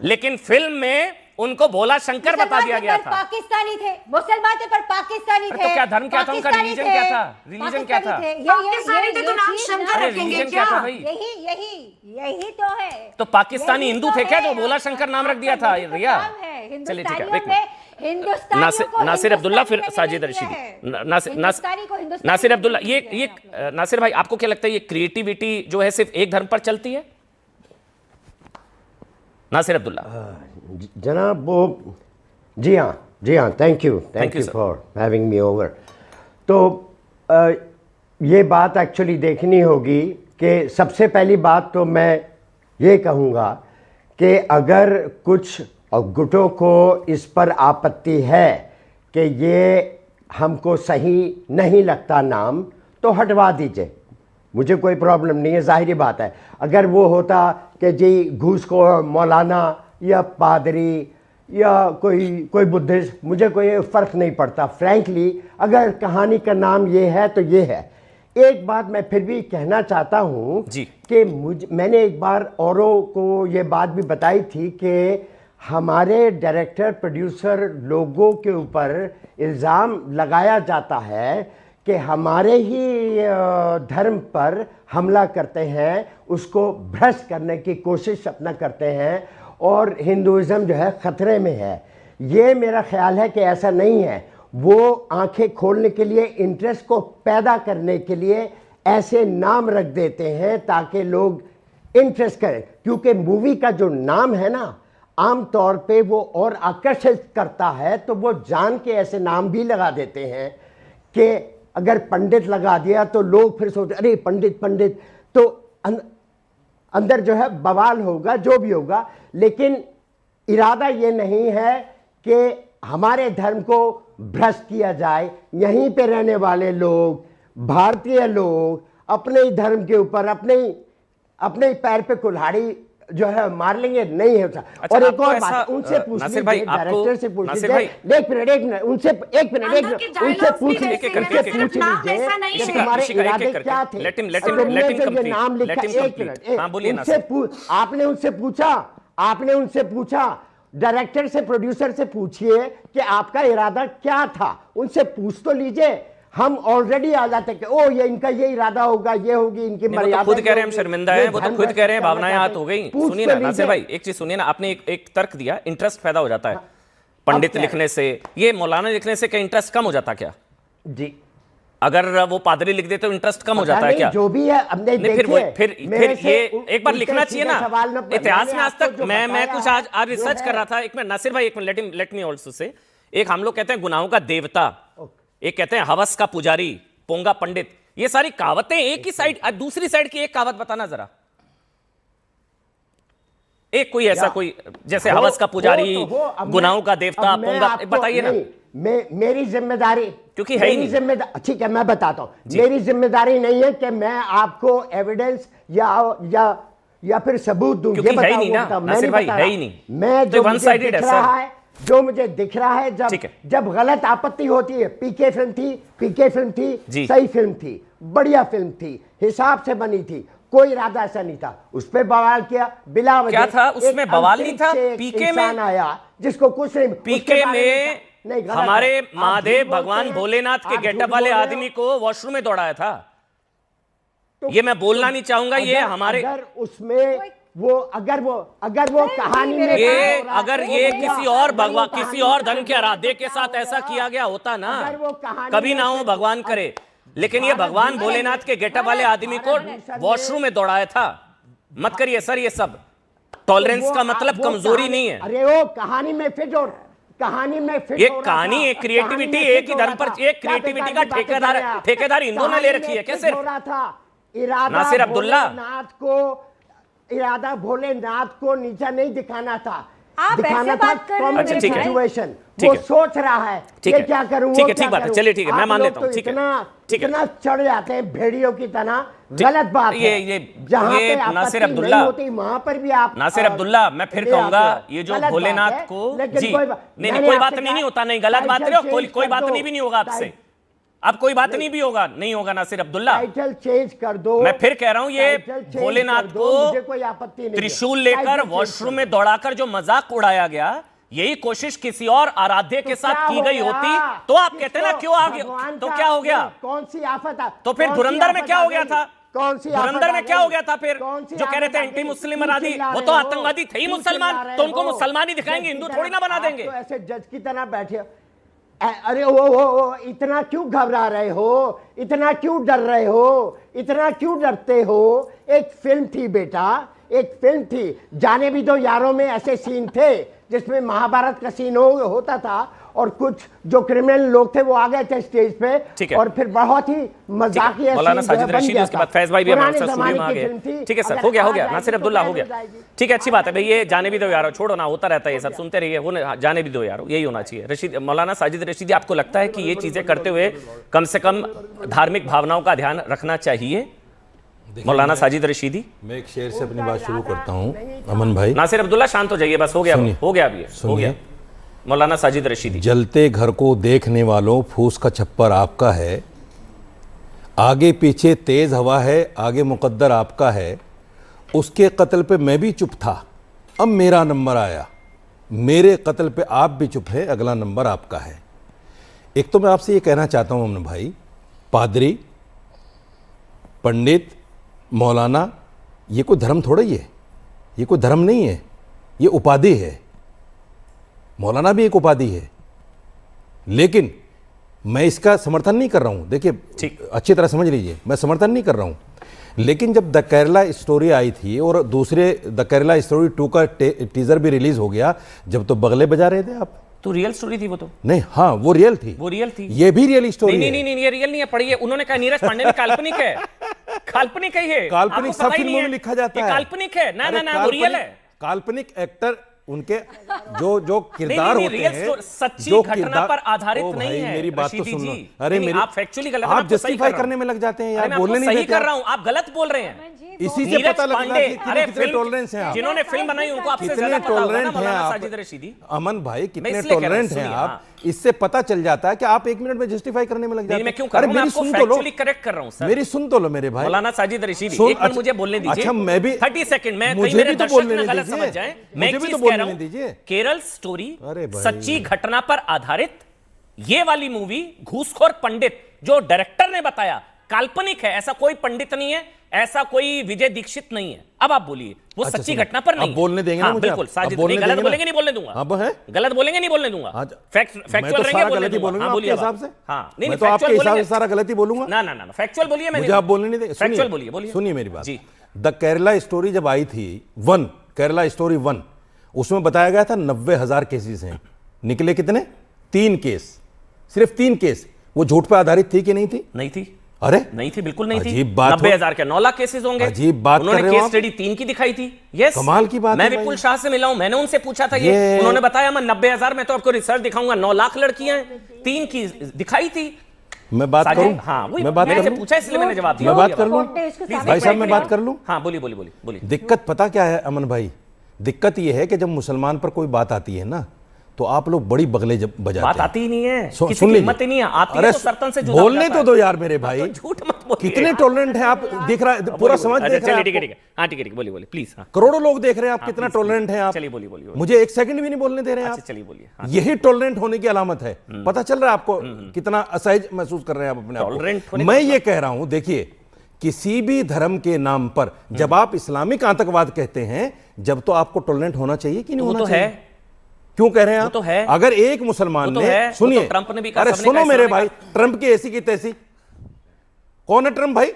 लेकिन फिल्म में उनको भोला शंकर बता दिया गया था। पाकिस्तानी थे, मुसलमान थे पर पाकिस्तानी थे। तो क्या धर्म क्या था उनका? रिलीजन क्या था? रिलीजन क्या था? पाकिस्तानी थे तो नाम शंकर रखेंगे क्या? यही तो है। तो पाकिस्तानी हिंदू थे क्या जो भोला शंकर नाम रख दिया था? रिया चलिए ठीक है, नासिर अब्दुल्ला फिर साजिद रशीदी। नासिर अब्दुल्ला, ये नासिर भाई आपको क्या लगता है ये क्रिएटिविटी जो है सिर्फ एक धर्म पर चलती है? नासिर अब्दुल्ला जनाब वो जी हाँ thank you for having me over. तो ये बात एक्चुअली देखनी होगी कि सबसे पहली बात तो मैं ये कहूँगा कि अगर कुछ गुटों को इस पर आपत्ति है कि ये हमको सही नहीं लगता नाम, तो हटवा दीजिए, मुझे कोई प्रॉब्लम नहीं है, जाहिर बात है। अगर वो होता कि जी घूसखोर मौलाना या पादरी या कोई बुद्धिस्ट, मुझे कोई फ़र्क नहीं पड़ता फ्रैंकली। अगर कहानी का नाम ये है तो ये है। एक बात मैं फिर भी कहना चाहता हूँ कि मैंने एक बार औरों को ये बात भी बताई थी कि हमारे डायरेक्टर प्रोड्यूसर लोगों के ऊपर इल्ज़ाम लगाया जाता है कि हमारे ही धर्म पर हमला करते हैं, उसको भ्रष्ट करने की कोशिश अपना करते हैं और हिंदुइज़्म जो है ख़तरे में है। ये मेरा ख्याल है कि ऐसा नहीं है। वो आंखें खोलने के लिए, इंटरेस्ट को पैदा करने के लिए ऐसे नाम रख देते हैं ताकि लोग इंटरेस्ट करें, क्योंकि मूवी का जो नाम है ना, आम तौर पे वो और आकर्षित करता है, तो वो जान के ऐसे नाम भी लगा देते हैं कि अगर पंडित लगा दिया तो लोग फिर सोचते अरे पंडित पंडित, तो अंदर जो है बवाल होगा, जो भी होगा। लेकिन इरादा ये नहीं है कि हमारे धर्म को भ्रष्ट किया जाए। यहीं पे रहने वाले लोग, भारतीय लोग अपने ही धर्म के ऊपर अपने ही पैर पे कुल्हाड़ी जो है मार लेंगे, नहीं है। और एक और बात, उनसे पूछ लीजिए, डायरेक्टर से पूछ लीजिए, एक मिनट उनसे पूछ लीजिए तुम्हारे इरादे क्या थे, तुमने नाम लिखा। एक मिनट, आपने उनसे पूछा, डायरेक्टर से प्रोड्यूसर से पूछिए कि आपका इरादा क्या था, उनसे पूछ तो लीजिए। हम ऑलरेडी आ जाते कि ओ ये इनका ये इरादा होगा, ये होगी इनकी मर्यादा। खुद कह रहे हैं हम शर्मिंदा हैं, वो तो खुद कह रहे हैं भावनाएं हाथ हो गई। सुनिए ना नासिर भाई, एक चीज सुनिए ना, आपने एक तर्क दिया, इंटरेस्ट पैदा हो जाता है पंडित लिखने से, ये मौलाना लिखने से क्या इंटरेस्ट कम हो जाता क्या जी? अगर वो पादरी लिख देते तो इंटरेस्ट कम हो जाता है क्या? जो भी है, हमने फिर ये एक बार लिखना चाहिए ना। इतिहास में आज तक मैं कुछ आज रिसर्च कर रहा था। एक मिनट नासिर भाई, एक minute, let me also say, एक हम लोग कहते हैं गुनाहों का देवता, एक कहते हैं हवस का पुजारी, पोंगा पंडित, ये सारी कहावतें एक ही साइड, दूसरी साइड की एक कहावत बताना जरा, एक कोई ऐसा कोई जैसे हवस का पुजारी, गुनाहों का देवता, पोंगा, बताइए ना। मेरी जिम्मेदारी, क्योंकि है ही नहीं। ठीक है, मैं बताता हूं। मेरी जिम्मेदारी नहीं है कि मैं आपको एविडेंस या फिर सबूत दूं, क्योंकि है ही नहीं ना नासिर भाई, है ही नहीं। मैं जो वन साइडेड है सर, जो मुझे दिख रहा है, जब गलत आपत्ति होती है, पीके फिल्म थी, सही फिल्म थी, बढ़िया फिल्म थी, हिसाब से बनी थी, कोई इरादा ऐसा नहीं था, उस पे बवाल किया बिला वजह। क्या था उसमें बवाल? नहीं था। पीके में आया जिसको कुछ नहीं, पीके में हमारे महादेव भगवान भोलेनाथ के गेटअप वाले आदमी को वॉशरूम में दौड़ाया था। ये मैं बोलना नहीं चाहूंगा, ये हमारे उसमें अगर वो कहानी में अगर ये किसी और भगवान, किसी और धर्म के आराध्य के साथ ऐसा किया गया होता ना, कभी ना हो, भगवान करे, लेकिन ये भगवान भोलेनाथ के गेटअप वाले आदमी को वॉशरूम में दौड़ाया था। मत करिए सर, ये सब टॉलरेंस का मतलब कमजोरी नहीं है। अरे वो कहानी में फिट एक कहानी, एक क्रिएटिविटी, एक ही धर्म पर एक क्रिएटिविटी का ठेकेदार हिंदुओं ने ले रखी है क्या? सिर्फ नासिर अब्दुल्ला इरादा भोलेनाथ को नीचा नहीं दिखाना था, आप दिखाना था कॉमेडी सिचुएशन। वो सोच रहा है ये क्या करूं, ठीक बात है, चलिए ठीक है, मैं मान लेता हूं। ठीक है, इतना चढ़ जाते हैं भेड़ियों की तरह, गलत बात है। ये जहां पे नासिर अब्दुल्ला होती वहां पर भी आप नासिर अब्दुल्ला, मैं फिर कहूंगा ये जो भोलेनाथ को जी नहीं, कोई बात नहीं होता, नहीं गलत बात नहीं, कोई बात नहीं भी नहीं होगा आपसे, अब कोई बात नहीं भी होगा, नहीं होगा नासिर अब्दुल्ला, टाइटल चेंज कर दो। मैं फिर कह रहा हूं, ये भोलेनाथ को त्रिशूल लेकर वॉशरूम में दौड़ाकर जो मजाक उड़ाया गया, यही कोशिश किसी और आराध्य के साथ की गई होती तो आप कहते ना क्यों आ गया, तो क्या हो गया? कौन सी आफत? तो फिर धुरंधर में क्या हो गया था? कौन सी धुरंधर में क्या हो गया था? फिर जो कह रहे थे एंटी मुस्लिम आराधी, वो तो आतंकवादी थे ही मुसलमान, तो उनको मुसलमान ही दिखाएंगे, हिंदू थोड़ी ना बना देंगे। ऐसे जज की तरह बैठे, अरे वो इतना क्यों घबरा रहे हो, इतना क्यों डर रहे हो, इतना क्यों डरते हो? एक फिल्म थी बेटा, एक फिल्म थी, जाने भी दो यारों में ऐसे सीन थे जिसमें महाभारत का सीन होता था और कुछ जो क्रिमिनल लोग थे वो आ गए थे स्टेज पे, ठीक है। और फिर बहुत ही मजाकिया मौलाना सीन जो है साजिद बन रशीदी, गया उसके था। बाद फैज भाई भी हमारे पुराने साथ स्टूडियो में आ जमाने की गए। फिल्म थी। ठीक है सर, अगर हो गया आ नासिर जाएगी तो अब्दुल्ला हो पहले गया। जाएगी। ठीक है, अच्छी बात है भाई, ये जाने भी दो यार, छोड़ो ना, होता रहता है ये सब, सुनते रहिए, होने जाने भी दो यार, यही होना चाहिए। रशीद, मौलाना साजिद रशीदी, आपको लगता है कि ये चीजें करते हुए कम से कम धार्मिक भावनाओं का ध्यान रखना चाहिए? मौलाना साजिद रशीदी। मैं एक शेर से अपनी बात शुरू करता हूँ अमन भाई। नासिर अब्दुल्ला शांत हो जाइए बस, हो गया, हो गया अभी, हो गया। मौलाना साजिद रशीदी। जलते घर को देखने वालों, फूस का छप्पर आपका है, आगे पीछे तेज हवा है, आगे मुकद्दर आपका है, उसके कत्ल पे मैं भी चुप था, अब मेरा नंबर आया, मेरे कत्ल पे आप भी चुप है, अगला नंबर आपका है। एक तो मैं आपसे ये कहना चाहता हूँ अमन भाई, पादरी, पंडित, मौलाना, ये कोई धर्म थोड़ा ही है, ये कोई धर्म नहीं है, ये उपाधि है। मौलाना भी एक उपाधि है, लेकिन मैं इसका समर्थन नहीं कर रहा हूं। देखिए, अच्छी तरह समझ लीजिए, मैं समर्थन नहीं कर रहा हूं, लेकिन जब द केरला स्टोरी आई थी और दूसरे द केरला स्टोरी 2 का टीजर भी रिलीज हो गया, जब तो बगले बजा रहे थे आप। तो रियल स्टोरी थी वो तो? नहीं, हाँ वो रियल थी, वो रियल थी, ये भी रियल स्टोरी नहीं, नहीं, नहीं, ये रियल नहीं है, पढ़िए, उन्होंने कहा नीरज पांडे भी काल्पनिक है, काल्पनिक है ये, काल्पनिक सब फिल्मों में लिखा जाता है, काल्पनिक है ना, ना, ना, वो रियल है। काल्पनिक एक्टर उनके जो किरदार होते हैं, सच्ची जो घटना पर आधारित नहीं है। मेरी बात तो रशीदी सुनो। जी, अरे नहीं, मेरी, आप फैक्चुअली गलत, आप जस्टिफाई करने में लग जाते हैं यार, बोलने नहीं सही देते कर आप। रहा हूं, आप गलत बोल रहे हैं। इसी से पता लगता है कि कितने टॉलरेंस हैं आप, जिन्होंने फिल्म बनाई उनको आपसे कितने ज्यादा पता होगा ना टॉलरेंट हैं मौलाना आप, साजिद रशीदी। अमन भाई कितने इसलिए कह रहा हूं, टॉलरेंट हैं सुनिए, आप, हाँ। इससे पता चल जाता है कि आप 1 मिनट में जस्टिफाई करने में लग जाते हैं। मैं क्यों कर रहा हूं, मैं आपको फैक्चुअली करेक्ट कर रहा हूं सर, मेरी सुन तो लो मेरे भाई। मौलाना साजिद रशीदी, सुन, एक मिनट मुझे बोलने दीजिए। अच्छा, मैं भी 30 सेकंड, मैं मुझे कहीं मेरे भी तो दर्शक बोलने ना दीजिए, गलत समझ जाएं, मैं मुझे एक भी चीज तो कह बोलने रहा हूं, दीजिए। केरल स्टोरी अरे भाई। सच्ची घटना पर आधारित, ये वाली मूवी घूसखोर पंडित जो डायरेक्टर ने बताया काल्पनिक है, ऐसा कोई पंडित नहीं है, ऐसा कोई विजय दीक्षित नहीं है। अब आप बोलिए, वो अच्छा, सच्ची सुनो, घटना पर नहीं अब बोलने देंगे ना हाँ, मुझे, बिल्कुल अब साजिद, बोलने नहीं गलत देंगे ना? बोलेंगे नहीं बोलने दूंगा, अब है गलत बोलेंगे नहीं बोलने दूंगा, फैक्चुअल रहेंगे बोलने दूंगा। हाँ, बोलिए हिसाब से, हाँ, मैं तो आपके हिसाब से सारा गलत ही बोलूंगा ना, ना, ना, फैक्चुअल बोलिए, मुझे आप बोलने नहीं देंगे। फैक्चुअल बोलिए, बोलिए, सुनिए मेरी बात जी। द केरला स्टोरी जब आई थी 1, केरला स्टोरी 1, उसमें बताया गया था 90,000 केसेस हैं, निकले कितने? 3 केस, सिर्फ 3 केस। वो झूठ पर आधारित थी कि नहीं थी? नहीं थी। अरे नहीं थी, बिल्कुल नहीं थी। अजीब बात, 90,000 के 9 लाख केसेस होंगे। अजीब बात कर रहे उन्होंने हो केस आप। स्टडी 3 की दिखाई थी। यस, कमाल की बात मैं है भाई। विपुल शाह से मिला हूं, मैंने उनसे पूछा था ये, उन्होंने बताया मैं 90,000, मैं तो आपको रिसर्च दिखाऊंगा, 9 लाख लड़कियां, 3 की दिखाई थी। मैं बात करूं? हाँ, मैं बात कर लूं? पूछा इसलिए मैंने जवाब दिया। मैं बात कर लूं? Please, भाई साहब मैं बात कर लूं? हाँ, बोलिए, बोलिए, बोलिए, बोलिए। दिक्कत पता क्या है अमन भाई? दिक्कत यह है कि जब मुसलमान पर कोई बात आती है ना, तो आप लोग बड़ी बगले जब बजाते बात हैं। आती ही नहीं है, सुन किसी की लीजिए। हिम्मत ही नहीं है, आती अरे है तो सर्तन से जुदा बोलने हो जाता तो है। दो यार मेरे भाई, तो झूठ मत बोलिए। कितने टॉलरेंट हैं आप, दिख रहा है पूरा समाज देख रहा चलिए, है ठीक है, आपको। ठीक है, हाँ, ठीक है, बोलिए, बोलिए, प्लीज। हाँ, करोड़ों लोग देख रहे हैं आप, कितना please, टॉलरेंट हैं आप। चलिए, बोलिए, बोलिए। मुझे 1 सेकंड भी नहीं बोलने दे रहे हैं आप। चलिए, बोलिए। हाँ, यही टॉलरेंट होने की अलामत है। पता चल रहा है आपको कितना असहज महसूस कर रहे हैं आप अपने आप टॉलरेंट को। होने मैं ये कह रहा हूं, देखिए, किसी भी धर्म के नाम पर जब आप इस्लामिक आतंकवाद कहते हैं, जब तो आपको टॉलरेंट होना चाहिए कि नहीं वो होना तो चाहिए? है। क्यों कह रहे हैं आप? वो तो है। अगर एक मुसलमान वो तो ने, है। सुनिए, वो तो ट्रंप ने भी कहा, अरे सबने सुनो कहा, मेरे इस्लामिक भाई, ट्रंप की ऐसी की तैसी। कौन है ट्रंप भाई?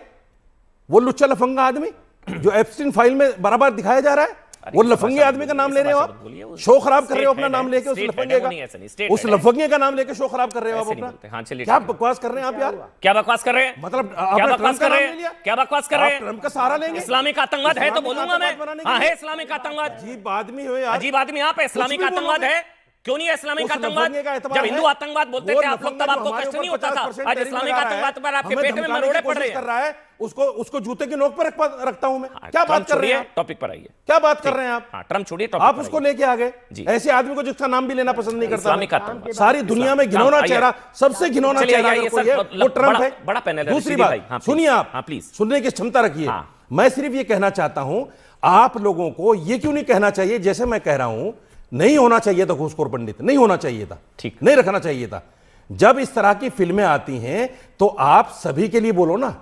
वो लुच्चा लफंगा आदमी जो एप्स्टीन फाइल में बराबर दिखाया जा रहा है, वो लफंगे आदमी का नाम ले रहे हो आप, शो खराब कर रहे हो अपना नाम लेके, उस लफंगे का, उस लफंगे का नाम लेके शो खराब कर रहे हो आप अपना। क्या बकवास कर रहे हैं आप यार? क्या बकवास कर रहे हैं? मतलब क्या आपने बकवास ट्रंप का कर रहे नाम ले लिया? हैं? क्या बकवास कर रहे हैं? ट्रंप का सहारा लेंगे? इस्लामिक आतंकवाद है तो बोलूंगा मैं। आतंकवाद बनाने के हाँ, लिए? है इस्लामिक आतंकवाद। अजीब आदमी हो यार, अजीब आदमी आप है। इस्लामिक कुछ भी आतंकवाद बोलो है, क्यों नहीं है इस्लामिक उस आतंकवाद? लफंगे का एतबार जब है। हिंदू आतंकवाद बोलते वो थे आप लोग, तब लफंगा आपको जो कष्ट हमारे नहीं ऊपर होता था। 50% आज टैरिफ इस्लामिक लगा रहा है, आतंकवाद पर आपके हमें पेट में धमकाने मरोड़े की पड़ कोशिश रहे कर हैं। रहा है, उसको जूते की नोक पर रखता हूं मैं। क्या बात कर रहे हैं आप? टॉपिक पर आइए। क्या बात कर रहे हैं आप? हाँ, ट्रंप छोड़िए, आप उसको लेके आ गए, जी। ऐसे आदमी को जिसका नाम भी लेना पसंद नहीं करता इस्लामिक मैं। आतंकवाद। सारी दुनिया में घिनौना आइए। चेहरा, सबसे घिनौना चलिए, चेहरा आइए, अगर सर, कोई है, वो ट्रंप है। बड़ा पैनल है, दूसरी रशीदी भाई। बात हाँ, सुनिए आप, हाँ, प्लीज। सुनने की क्षमता रखिए। हाँ। मैं सिर्फ ये कहना चाहता हूं, आप लोगों को ये क्यों नहीं कहना चाहिए, जैसे मैं कह रहा हूं, नहीं होना चाहिए था घूसखोर पंडित, नहीं होना चाहिए था, ठीक, नहीं रखना चाहिए था। जब इस तरह की फिल्में आती हैं तो आप सभी के लिए बोलो ना,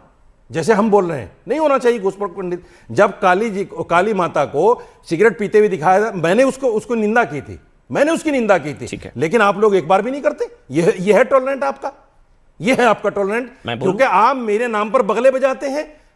जैसे हम बोल रहे हैं, नहीं होना चाहिए घूसखोर पंडित। जब काली माता को सिगरेट पीते हुए दिखाया था, मैंने उसको निंदा की थी, मैंने उसकी निंदा की थी, लेकिन आप लोग एक बार भी नहीं करते। यह है टॉलरेंट आपका, यह है आपका टॉलरेंट, क्योंकि आप मेरे नाम पर बगले बजाते हैं,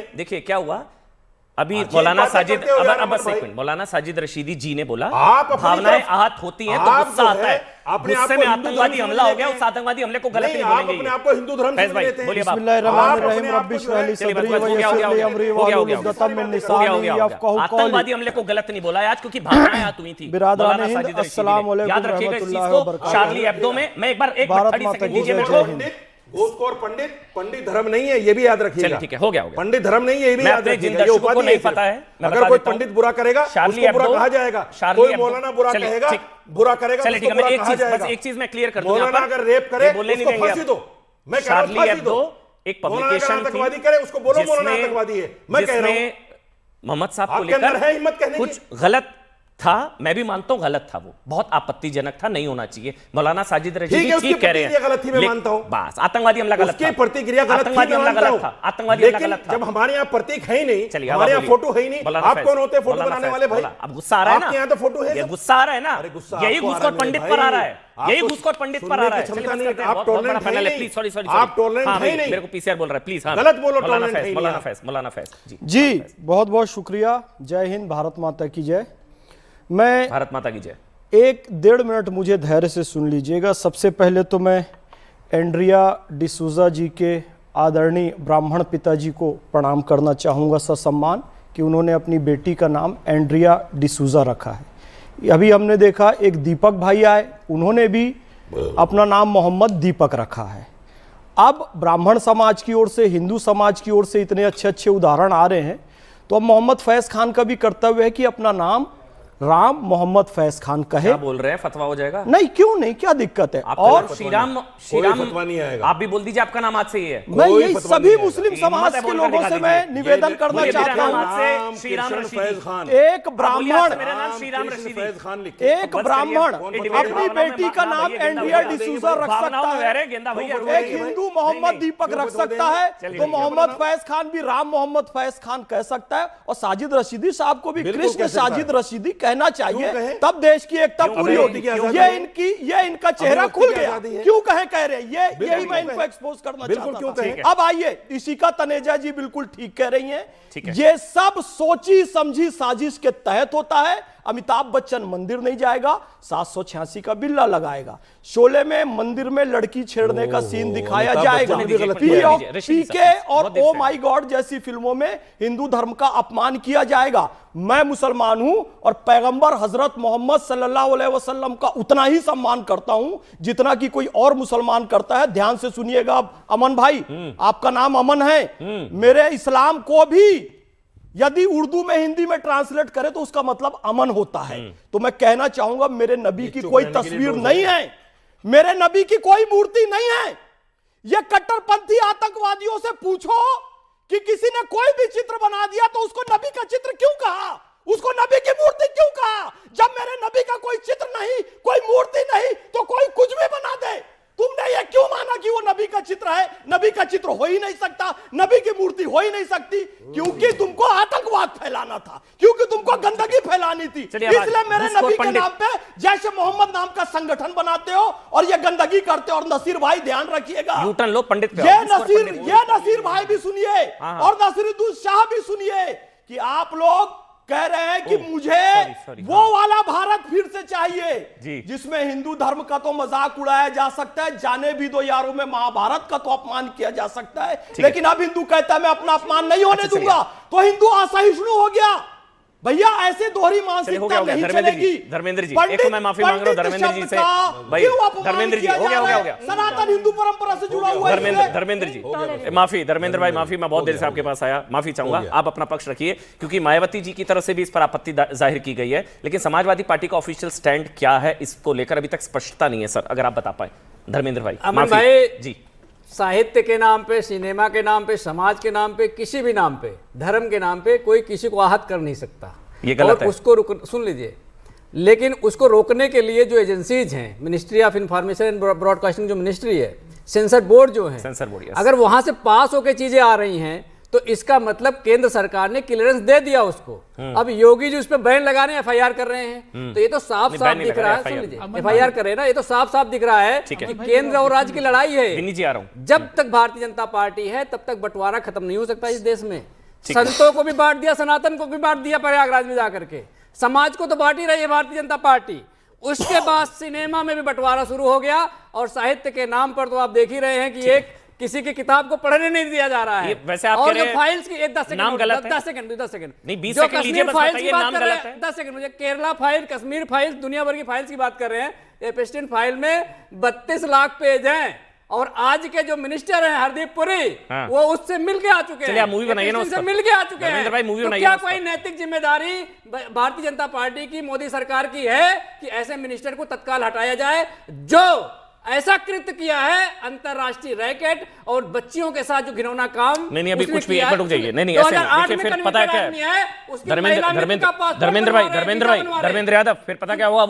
चाहिए। देखिए क्या हुआ अभी अजीब मौलाना बातें साजिद करते हो यार अब अमर बस भाई। एक मिनट, मौलाना साजिद रशीदी जी ने बोला आप अपनी भावनाएं तरफ- आहत होती हैं तो आप गुस्सा जो आता है, है, अपने आप गुस्से को में हिंदू आतंकवादी धर्म हमला हो समझ गया, लेते उस आतंकवादी हमले को गलत नहीं, नहीं आप बोलेंगे। अपने आप को हिंदू धर्म फैज समझ भाई लेते हैं। बोलिए बाप। बिस्मिल्लाहिर्रहमानिर्रहीम आप रब्बि अपने इश्रह ली आप को सदरी जो है- व यस्सिर ली अमरी वाहलुल उक़दतम मिन लिसानी यफ़क़हू क़ौली। आतंकवादी हमले को गलत नहीं बोला आज, क्योंकि भावनाएं आती हुई थी। बिरादरान मौलाना हिंद, साजिद रशीदी ने। अस्सलाम वालेकुम याद रखिएगा इस चीज रहमतुल्लाहि को। व बरकातहू। शार्ली एब्दो में मैं एक बार भारत 30 माता सेकंड की दीजिए जय मेरे जय को। हिंद। घूसखोर पंडित, पंडित धर्म नहीं है, ये भी याद रखिएगा। चलिए ठीक है, हो गया, हो गया। पंडित धर्म नहीं है, ये भी मैं याद अपने जिन रखिएगा। ये दर्शकों को उपाधि नहीं है सिर्फ। पता है, मैं अगर बता कोई देता हूं। पंडित बुरा करेगा शार्ली उसको बुरा एब्दो- कहा जाएगा, शार्ली कोई एब्दो- मौलाना बुरा चलिए, कहेगा ठीक। बुरा करेगा तो चलिए ठीक उसको है, मैं बुरा एक कहा चीज बस जाएगा। एक चीज मैं क्लियर कर दूं यहाँ मौलाना पर। अगर रेप करे ये बोलने नहीं उसको देंगे फांसी आप। दो, मैं कह रहा हूं शार्ली फांसी एब्दो दो। एक मौलाना पब्लिकेशन अगर आतंकवादी करे उसको बोलो मौलाना आतंकवादी है। मैं कह रहा हूं मोहम्मद साहब को आपके अंदर है हिम्मत लेकर कहने कुछ गलत था, मैं भी मानता हूं गलत था, वो बहुत आपत्तिजनक था, नहीं होना चाहिए। मौलाना साजिद रशीदी ठीक कह रहे हैं, गलत थी, मैं मानता हूं। बस आतंकवादी हमला गलत था, उसकी प्रतिक्रिया गलत थी, आतंकवादी हमला गलत था, आतंकवादी हमला गलत था। जब हमारे यहाँ प्रतीक है ही नहीं, चलिए हमारे यहाँ फोटो है ही नहीं, आप कौन होते हैं फोटो बनाने वाले भाई? अब गुस्सा आ रहा है ना, आपके यहाँ तो फोटो है, ये गुस्सा आ रहा है ना, यही घुसखोर पंडित पर आ रहा है, यही घुसखोर पंडित पर आ रहा है। आप टॉलरेंट है नहीं, प्लीज सॉरी आप टॉलरेंट है नहीं, मेरे को पीसीआर बोल रहा है, प्लीज गलत बोलो, टॉलरेंट है नहीं। मौलाना फैज जी बहुत बहुत शुक्रिया। जय हिंद, भारत माता की जय। मैं भारत माता की जय। 1-1.5 मिनट मुझे धैर्य से सुन लीजिएगा। सबसे पहले तो मैं एंड्रिया डिसूजा जी के आदरणीय ब्राह्मण पिताजी को प्रणाम करना चाहूँगा ससम्मान कि उन्होंने अपनी बेटी का नाम एंड्रिया डिसूजा रखा है। अभी हमने देखा एक दीपक भाई आए, उन्होंने भी अपना नाम मोहम्मद दीपक रखा है। अब ब्राह्मण समाज की ओर से, हिंदू समाज की ओर से इतने अच्छे अच्छे उदाहरण आ रहे हैं, तो अब मोहम्मद फैज खान का भी कर्तव्य है कि अपना नाम राम मोहम्मद फैज खान कहे। क्या बोल रहे हैं, फतवा हो जाएगा? नहीं, क्यों नहीं, क्या दिक्कत है? और श्रीराम नहीं आएगा। आप भी बोल दीजिए आपका नाम आज से ही है। मैं यही सभी मुस्लिम समाज के लोगों से मैं निवेदन करना चाहता हूँ, श्रीराम फैज खान, एक ब्राह्मण, मेरा नाम श्रीराम रशीदी, एक ब्राह्मण अपनी बेटी का नाम एंड्रिया डिसूजा रख सकता है, एक हिंदू मोहम्मद दीपक रख सकता है, तो मोहम्मद फैज खान भी राम मोहम्मद फैज खान कह सकता है। और साजिद रशीदी साहब को भी कृष्ण साजिद रशीदी कहना चाहिए, तब देश की एकता पूरी होती। ये इनका चेहरा खुल गया, क्यों कह रहे हैं, यही मैं इनको एक्सपोज करना चाहता हूं। अब आइए, इसी का तनेजा जी बिल्कुल ठीक कह रही हैं, ये सब सोची समझी साजिश के तहत होता है। अमिताभ बच्चन मंदिर नहीं जाएगा, 786 का बिल्ला लगाएगा। शोले में मंदिर में लड़की छेड़ने का सीन दिखाया जाएगा। पीके और ओ माई गॉड जैसी फिल्मों में हिंदू धर्म का अपमान किया जाएगा। मैं मुसलमान हूं और पैगंबर हजरत मोहम्मद सल्लल्लाहु अलैहि वसल्लम का उतना ही सम्मान करता हूं जितना कि कोई और मुसलमान करता है। ध्यान से सुनिएगा अमन भाई, आपका नाम अमन है। मेरे इस्लाम को भी यदि उर्दू में हिंदी में ट्रांसलेट करे तो उसका मतलब अमन होता है। तो मैं कहना चाहूंगा, मेरे नबी की कोई तस्वीर नहीं है, मेरे नबी की कोई मूर्ति नहीं है। ये कट्टरपंथी आतंकवादियों से पूछो कि किसी ने कोई भी चित्र बना दिया तो उसको नबी का चित्र क्यों कहा, उसको नबी की मूर्ति क्यों कहा? जब मेरे नबी का कोई चित्र नहीं, कोई मूर्ति नहीं, तो कोई कुछ भी बना दे। तुमने ये क्यों माना कि वो नबी का चित्र है? नबी का चित्र हो ही नहीं सकता, नबी की मूर्ति हो ही नहीं सकती, क्योंकि तुमको आतंकवाद फैलाना था, क्योंकि तुमको गंदगी फैलानी थी। इसलिए मेरे नबी के नाम पे जैसे मोहम्मद नाम का संगठन बनाते हो और ये गंदगी करते हो। और नसीर भाई ध्यान रखिएगा, यूटर्न लो पंडित, ये नसीर भाई भी सुनिए और नसीरुद्दीन शाह भी सुनिए कि आप लोग कह रहे हैं कि मुझे वो वाला भारत फिर से चाहिए जिसमें हिंदू धर्म का तो मजाक उड़ाया जा सकता है, जाने भी दो यारों में महाभारत का तो अपमान किया जा सकता है, लेकिन अब हिंदू कहता है मैं अपना अपमान नहीं होने दूंगा, तो हिंदू असहिष्णु हो गया। भैया ऐसे दोहरी मानसिकता नहीं चलेगी। धर्मेंद्र जी, एक मैं माफी मांग रहा हूं धर्मेंद्र जी से भाई। धर्मेंद्र जी हो गया सनातन हिंदू परंपरा से जुड़ा हुआ है। धर्मेंद्र जी माफी, धर्मेंद्र भाई माफी, मैं बहुत देर से आपके पास आया, माफी चाहूंगा, आप अपना पक्ष रखिए, क्योंकि मायावती जी की तरफ से भी इस पर आपत्ति जाहिर की गई है, लेकिन समाजवादी पार्टी का ऑफिशियल स्टैंड क्या है इसको लेकर अभी तक स्पष्टता नहीं है। सर अगर आप बता पाए धर्मेंद्र भाई। अमन भाई जी, साहित्य के नाम पे, सिनेमा के नाम पे, समाज के नाम पे, किसी भी नाम पे, धर्म के नाम पे कोई किसी को आहत कर नहीं सकता, ये गलत है। उसको सुन लीजिए, लेकिन उसको रोकने के लिए जो एजेंसीज हैं, ministry of information and broadcasting जो मिनिस्ट्री है, सेंसर बोर्ड जो है, सेंसर बोर्ड, अगर वहां से पास होकर चीजें आ रही हैं तो इसका मतलब केंद्र सरकार ने क्लियरेंस दे दिया उसको। अब योगी जी उस पर बैन लगा रहे हैं, FIR कर रहे हैं, तो ये तो साफ साफ दिख रहा है, सुन लीजिए, FIR कर रहे हैं ना, ये तो साफ साफ दिख रहा है कि केंद्र और राज्य की लड़ाई है। जब तक भारतीय जनता पार्टी है तब तक बंटवारा खत्म नहीं हो सकता इस देश में। संतों को भी बांट दिया, सनातन को भी बांट दिया प्रयागराज में जाकर के, समाज को तो बांट ही रही है भारतीय जनता पार्टी। उसके बाद सिनेमा में भी बंटवारा शुरू हो गया, और साहित्य के नाम पर तो आप देख ही रहे हैं कि एक किसी की किताब को पढ़ने नहीं दिया जा रहा है। वैसे आप और जो फाइल्स की 10 सेकंड नहीं 20 सेकंड लीजिए, बस बताइए नाम गलत है। 10 सेकंड मुझे केरला फाइल, कश्मीर फाइल, दुनिया भर की फाइल्स की बात कर रहे हैं। ये पेस्टिन फाइल में 32 लाख पेज हैं, और आज के जो मिनिस्टर हैं हरदीप पुरी, वो उससे मिल के आ चुके हैं, मूवी बनाइए ना, उससे मिल के आ चुके हैं। भाई मूवी तो बनाइए। क्या कोई नैतिक जिम्मेदारी भारतीय जनता पार्टी की, मोदी सरकार की है कि ऐसे मिनिस्टर को तत्काल हटाया जाए जो ऐसा कृत्य किया है, अंतरराष्ट्रीय रैकेट और बच्चियों के साथ जो घिनौना काम। नहीं अभी उसने कुछ भी किया एक है। मिनट रुक जाइए। नहीं ऐसे नहीं। देखिए फिर पता है क्या है, धर्मेंद्र भाई,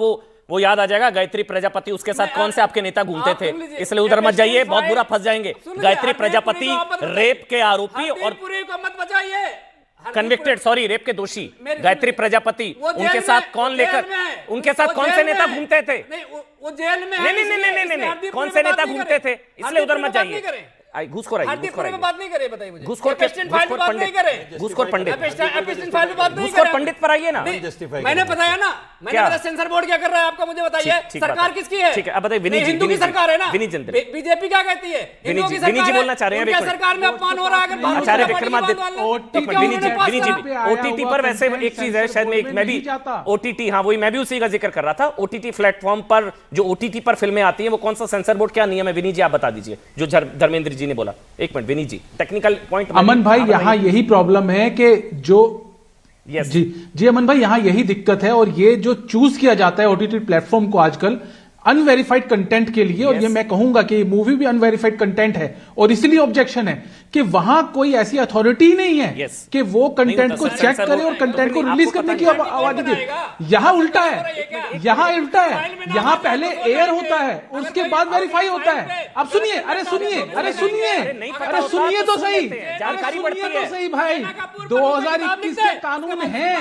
वो याद आ जाएगा गायत्री प्रजापति, उसके साथ कौन से आपके नेता घूमते थे, इसलिए उधर मत जाइए, बहुत बुरा फंस जाएंगे। गायत्री प्रजापति रेप के आरोपी और मत बचाइए, कन्विक्टेड, सॉरी रेप के दोषी गायत्री प्रजापति, उनके साथ कौन लेकर, उनके साथ कौन से नेता घूमते थे? वो जेल में है। नहीं, कौन से नेता घूमते थे, इसलिए उधर मत जाइए। घूसखोर आइए, बात नहीं करे, बताइए मुझे। घूसखोर पंडित, घूसखोर पंडित पर आइए ना। मैंने बताया ना, मैंने बताया सेंसर बोर्ड क्या कर रहा है आपका, मुझे बताइए। सरकार किसकी है? ठीक है, अब बताइए। विनीत जी, हिंदू की सरकार है ना। विनीत जी, बीजेपी क्या कहती है? विनीत जी बोलना चाह रहे हैं। सरकार में अपमान हो रहा है। आचार्य विक्रमादित्य, विनीत जी, ओटीटी पर वैसे एक चीज है, शायद मैं भी ओटीटी, हाँ वही मैं भी उसी का जिक्र कर रहा था। ओटीटी प्लेटफॉर्म पर जो ओटीटी पर फिल्में आती हैं, वो कौन सा सेंसर बोर्ड क्या नियम है, विनीत जी आप बता दीजिए, जो धर्मेंद्र जी ने बोला। एक मिनट विनीत जी, टेक्निकल पॉइंट। अमन भाई, यहाँ यही प्रॉब्लम है कि जो जी अमन भाई, यहाँ यही दिक्कत है, और ये जो चूज किया जाता है ओटीटी प्लेटफॉर्म को आजकल अनवेरिफाइड कंटेंट के लिए, और ये मैं कहूंगा कि मूवी भी अनवेरिफाइड कंटेंट है, और इसलिए ऑब्जेक्शन है कि वहां कोई ऐसी अथॉरिटी नहीं है कि वो कंटेंट को चेक करे और कंटेंट को रिलीज करने की आवाज दे। यहाँ उल्टा है, यहाँ उल्टा है, यहाँ पहले एयर होता है, उसके बाद वेरीफाई होता है। अब सुनिए, अरे सुनिए, अरे सुनिए, अरे सुनिए तो सही, सुनिए तो सही भाई, 2021 के कानून है,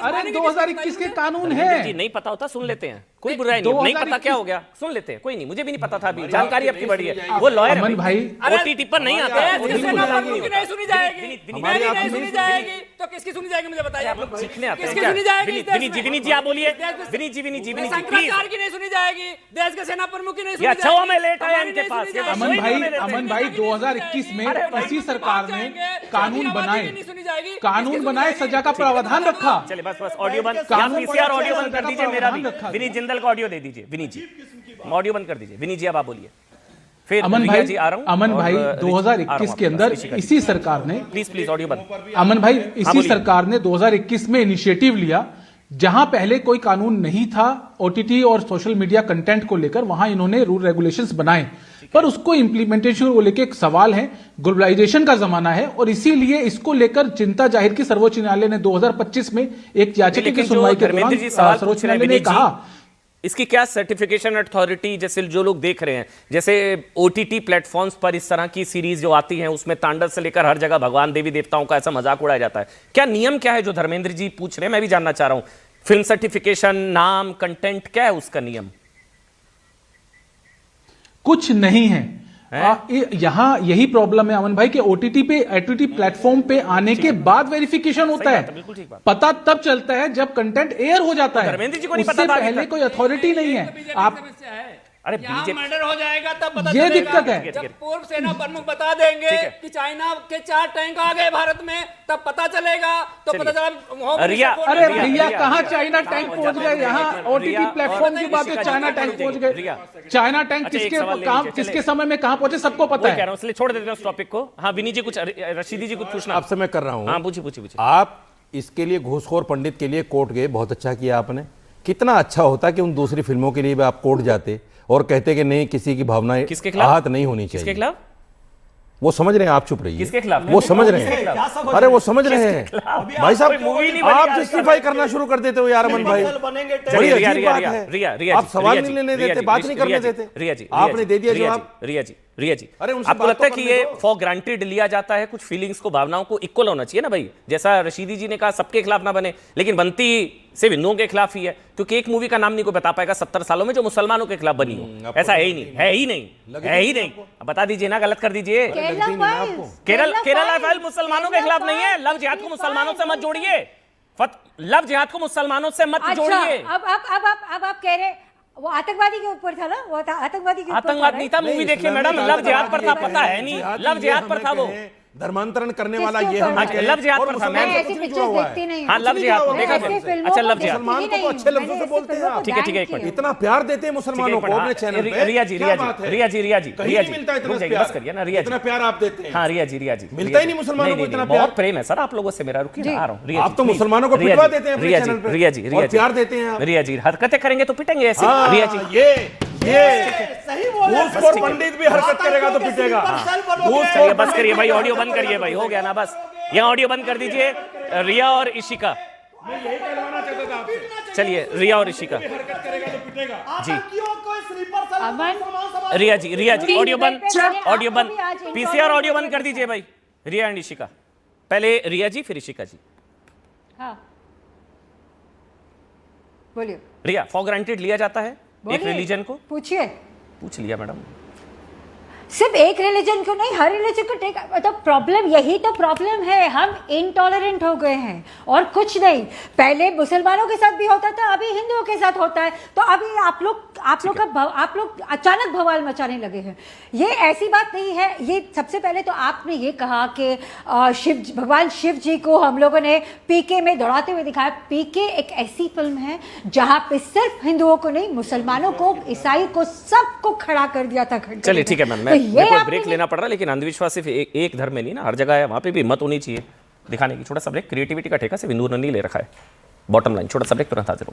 अरे 2021 के कानून है। नहीं पता होता सुन लेते हैं, कोई बुराई नहीं पता क्या हो गया सुन लेते हैं, कोई नहीं, मुझे भी नहीं पता था, अभी जानकारी आपकी बढ़ी है। वो लॉयर अमन भाई, ओटीटी पर नहीं आता, नहीं सुनी जाएगी, नहीं सुनी जाएगी, तो किसकी सुनी जाएगी मुझे बताइए। आप लोग सीखने आते हैं किसकी सुनी जाएगी? विनीत जी आप बोलिए। विनीत जी शंकराचार्य की नहीं सुनी जाएगी, देश के सेना प्रमुख की नहीं सुनी जाएगी। अच्छा मैं लेट आया इनके पास। अमन भाई 2021 में इसी सरकार ने कानून बनाए, सजा का प्रावधान रखा। चलिए बस ऑडियो बंद, पीसीआर ऑडियो बंद कर दीजिए, मेरा भी विनीत जिंदल का ऑडियो दे दीजिए। विनीत जी ऑडियो बंद कर दीजिए। विनीत जी अब आप बोलिए। फिर अमन भाई 2021 के अंदर इसी सरकार ने, प्लीज ऑडियो बंद। अमन भाई इसी सरकार ने 2021 में इनिशिएटिव लिया, जहां पहले कोई कानून नहीं था ओटीटी और सोशल मीडिया कंटेंट को लेकर, वहां इन्होंने रूल रेगुलेशंस बनाए, पर उसको इंप्लीमेंटेशन को लेकर एक सवाल है। ग्लोबलाइजेशन का जमाना है, और इसीलिए इसको लेकर चिंता जाहिर की सर्वोच्च न्यायालय ने 2025 में एक याचिका की सुनवाई के दौरान सर्वोच्च न्यायालय ने कहा, इसकी क्या सर्टिफिकेशन अथॉरिटी, जैसे जो लोग देख रहे हैं, जैसे ओटीटी प्लेटफॉर्म्स पर इस तरह की सीरीज जो आती हैं, उसमें तांडव से लेकर हर जगह भगवान देवी देवताओं का ऐसा मजाक उड़ाया जाता है, क्या नियम क्या है जो धर्मेंद्र जी पूछ रहे हैं, मैं भी जानना चाह रहा हूं। फिल्म सर्टिफिकेशन, नाम, कंटेंट, क्या है उसका नियम? कुछ नहीं है। यहाँ यही प्रॉब्लम है अमन भाई कि ओटीटी प्लेटफॉर्म पे आने के बाद वेरिफिकेशन होता है, पता तब चलता है जब कंटेंट एयर हो जाता है, उससे पहले कोई अथॉरिटी नहीं है। आप अरे मर्डर हो जाएगा तब पता ये दिक्कत है। जब पूर्व सेना प्रमुख बता देंगे कि चाइना के 4 टैंक आ गए भारत में, तब पता चलेगा। तो पता चला अरे भैया कहाँ चाइना टैंक पहुंच गए, यहाँ ओटीटी प्लेटफॉर्म की बात है, चाइना टैंक पहुंच गए। चाइना टैंक किसके समय में कहाँ पहुंचे सबको पता है। इसलिए छोड़ देते हैं उस टॉपिक को। हाँ विनीत जी कुछ, रशीदी जी कुछ पूछना आपसे मैं कर रहा हूँ। हाँ पूछिए। आप इसके लिए घूसखोर पंडित के लिए कोर्ट गए, बहुत अच्छा किया आपने। कितना अच्छा होता कि उन दूसरी फिल्मों के लिए भी आप कोर्ट जाते और कहते कि नहीं, किसी की भावनाएं आहत नहीं होनी चाहिए। किसके खिलाफ? वो समझ रहे हैं, आप चुप रहिए। किसके खिलाफ? वो समझ रहे हैं, अरे वो समझ रहे हैं भाई साहब। आप जस्टिफाई करना शुरू कर देते हो यार अमन भाई, बड़ी अजीब बात है। आप सवाल नहीं लेने देते, बात नहीं करने देते। रिया जी आपने दे दिया जवाब। रिया जी आपको लगता है कि ये फॉर ग्रांटेड लिया जाता है? कुछ फीलिंग्स को, भावनाओं को इक्वल होना चाहिए ना भाई, जैसा रशीदी जी ने कहा सबके खिलाफ ना बने, लेकिन बनती सिर्फ हिंदुओं के खिलाफ ही है, क्योंकि एक मूवी का नाम नहीं कोई बता पाएगा 70 सालों में जो मुसलमानों के खिलाफ बनी हो। ऐसा है ही नहीं। बता दीजिए ना, गलत कर दीजिए। केरला फाइल मुसलमानों के खिलाफ नहीं है। लव जिहाद को मुसलमानों से मत जोड़िए, लव जिहाद को मुसलमानों से मत जोड़िए। अब आप कह रहे वो आतंकवादी के ऊपर था ना, वो आतंकवादी के ऊपर आतंकवाद नहीं था, मूवी देखिए मैडम, लव जिहाद पर था, पता है नहीं, लव जिहाद पर था वो। धर्मांतरण करने वाला ये हम लव जिहाद पर था। मैं ऐसी पिक्चर्स देखती नहीं। हाँ लव जिहाद को देखा। अच्छा लव जिहाद, मुसलमान को अच्छे लफ्जों से बोलते हैं आप। ठीक है एक मिनट। इतना प्यार देते हैं मुसलमानों को अपने चैनल पे। रिया जी मिलता है बस करिए ना। रिया इतना प्यार आप देते हैं। हाँ रिया जी मिलता ही नहीं मुसलमानों को इतना प्यार। बहुत प्रेम है सर आप लोगों से मेरा। रुकिए आ रहा हूँ। आप तो मुसलमानों को पिटवा देते हैं अपने चैनल पे। रिया जी प्यार देते हैं। रिया जी हरकतें करेंगे तो पिटेंगे ऐसे। रिया जी सही बोले बस ठीक है। पंडित भी हरकत करेगा तो पिटेगा। चलिए बस करिए भाई, ऑडियो बंद करिए भाई, हो गया ना बस। यहाँ ऑडियो बंद कर दीजिए। रिया और इशिका, चलिए रिया और इशिका जी। रिया जी ऑडियो बंद पीसीआर ऑडियो बंद कर दीजिए भाई। रिया एंड इशिका, पहले रिया जी फिर इशिका जी। हाँ बोलिए। रिया, फॉर ग्रांटेड लिया जाता है एक बोलिए, रिलीजन को? पूछिए। पूछ लिया मैडम। सिर्फ एक रिलीजन को नहीं, हर रिलीजन को टेक, तो प्रॉब्लम यही तो प्रॉब्लम है, हम इनटॉलरेंट हो गए हैं और कुछ नहीं। पहले मुसलमानों के साथ भी होता था, अभी हिंदुओं के साथ होता है, तो अभी आप लोग अचानक बवाल मचाने लगे हैं। ये ऐसी बात नहीं है। ये सबसे पहले तो आपने ये कहा कि भगवान शिव जी को हम लोगों ने पीके में दौड़ाते हुए दिखाया। पीके एक ऐसी फिल्म है जहां पे सिर्फ हिंदुओं को नहीं, मुसलमानों को, ईसाई को, सबको खड़ा कर दिया था। चलिए ठीक है मैम, मेरे को ब्रेक लेना पड़ रहा है, लेकिन अंधविश्वास सिर्फ एक धर्म में नहीं ना, हर जगह है, वहां पे भी हिम्मत होनी चाहिए दिखाने की। छोटा सा ब्रेक, क्रिएटिविटी का ठेका सिर्फ हिंदुओं ने नहीं ले रखा है। बॉटम लाइन, छोटा सा ब्रेक, तुरंत हाजिर हूं।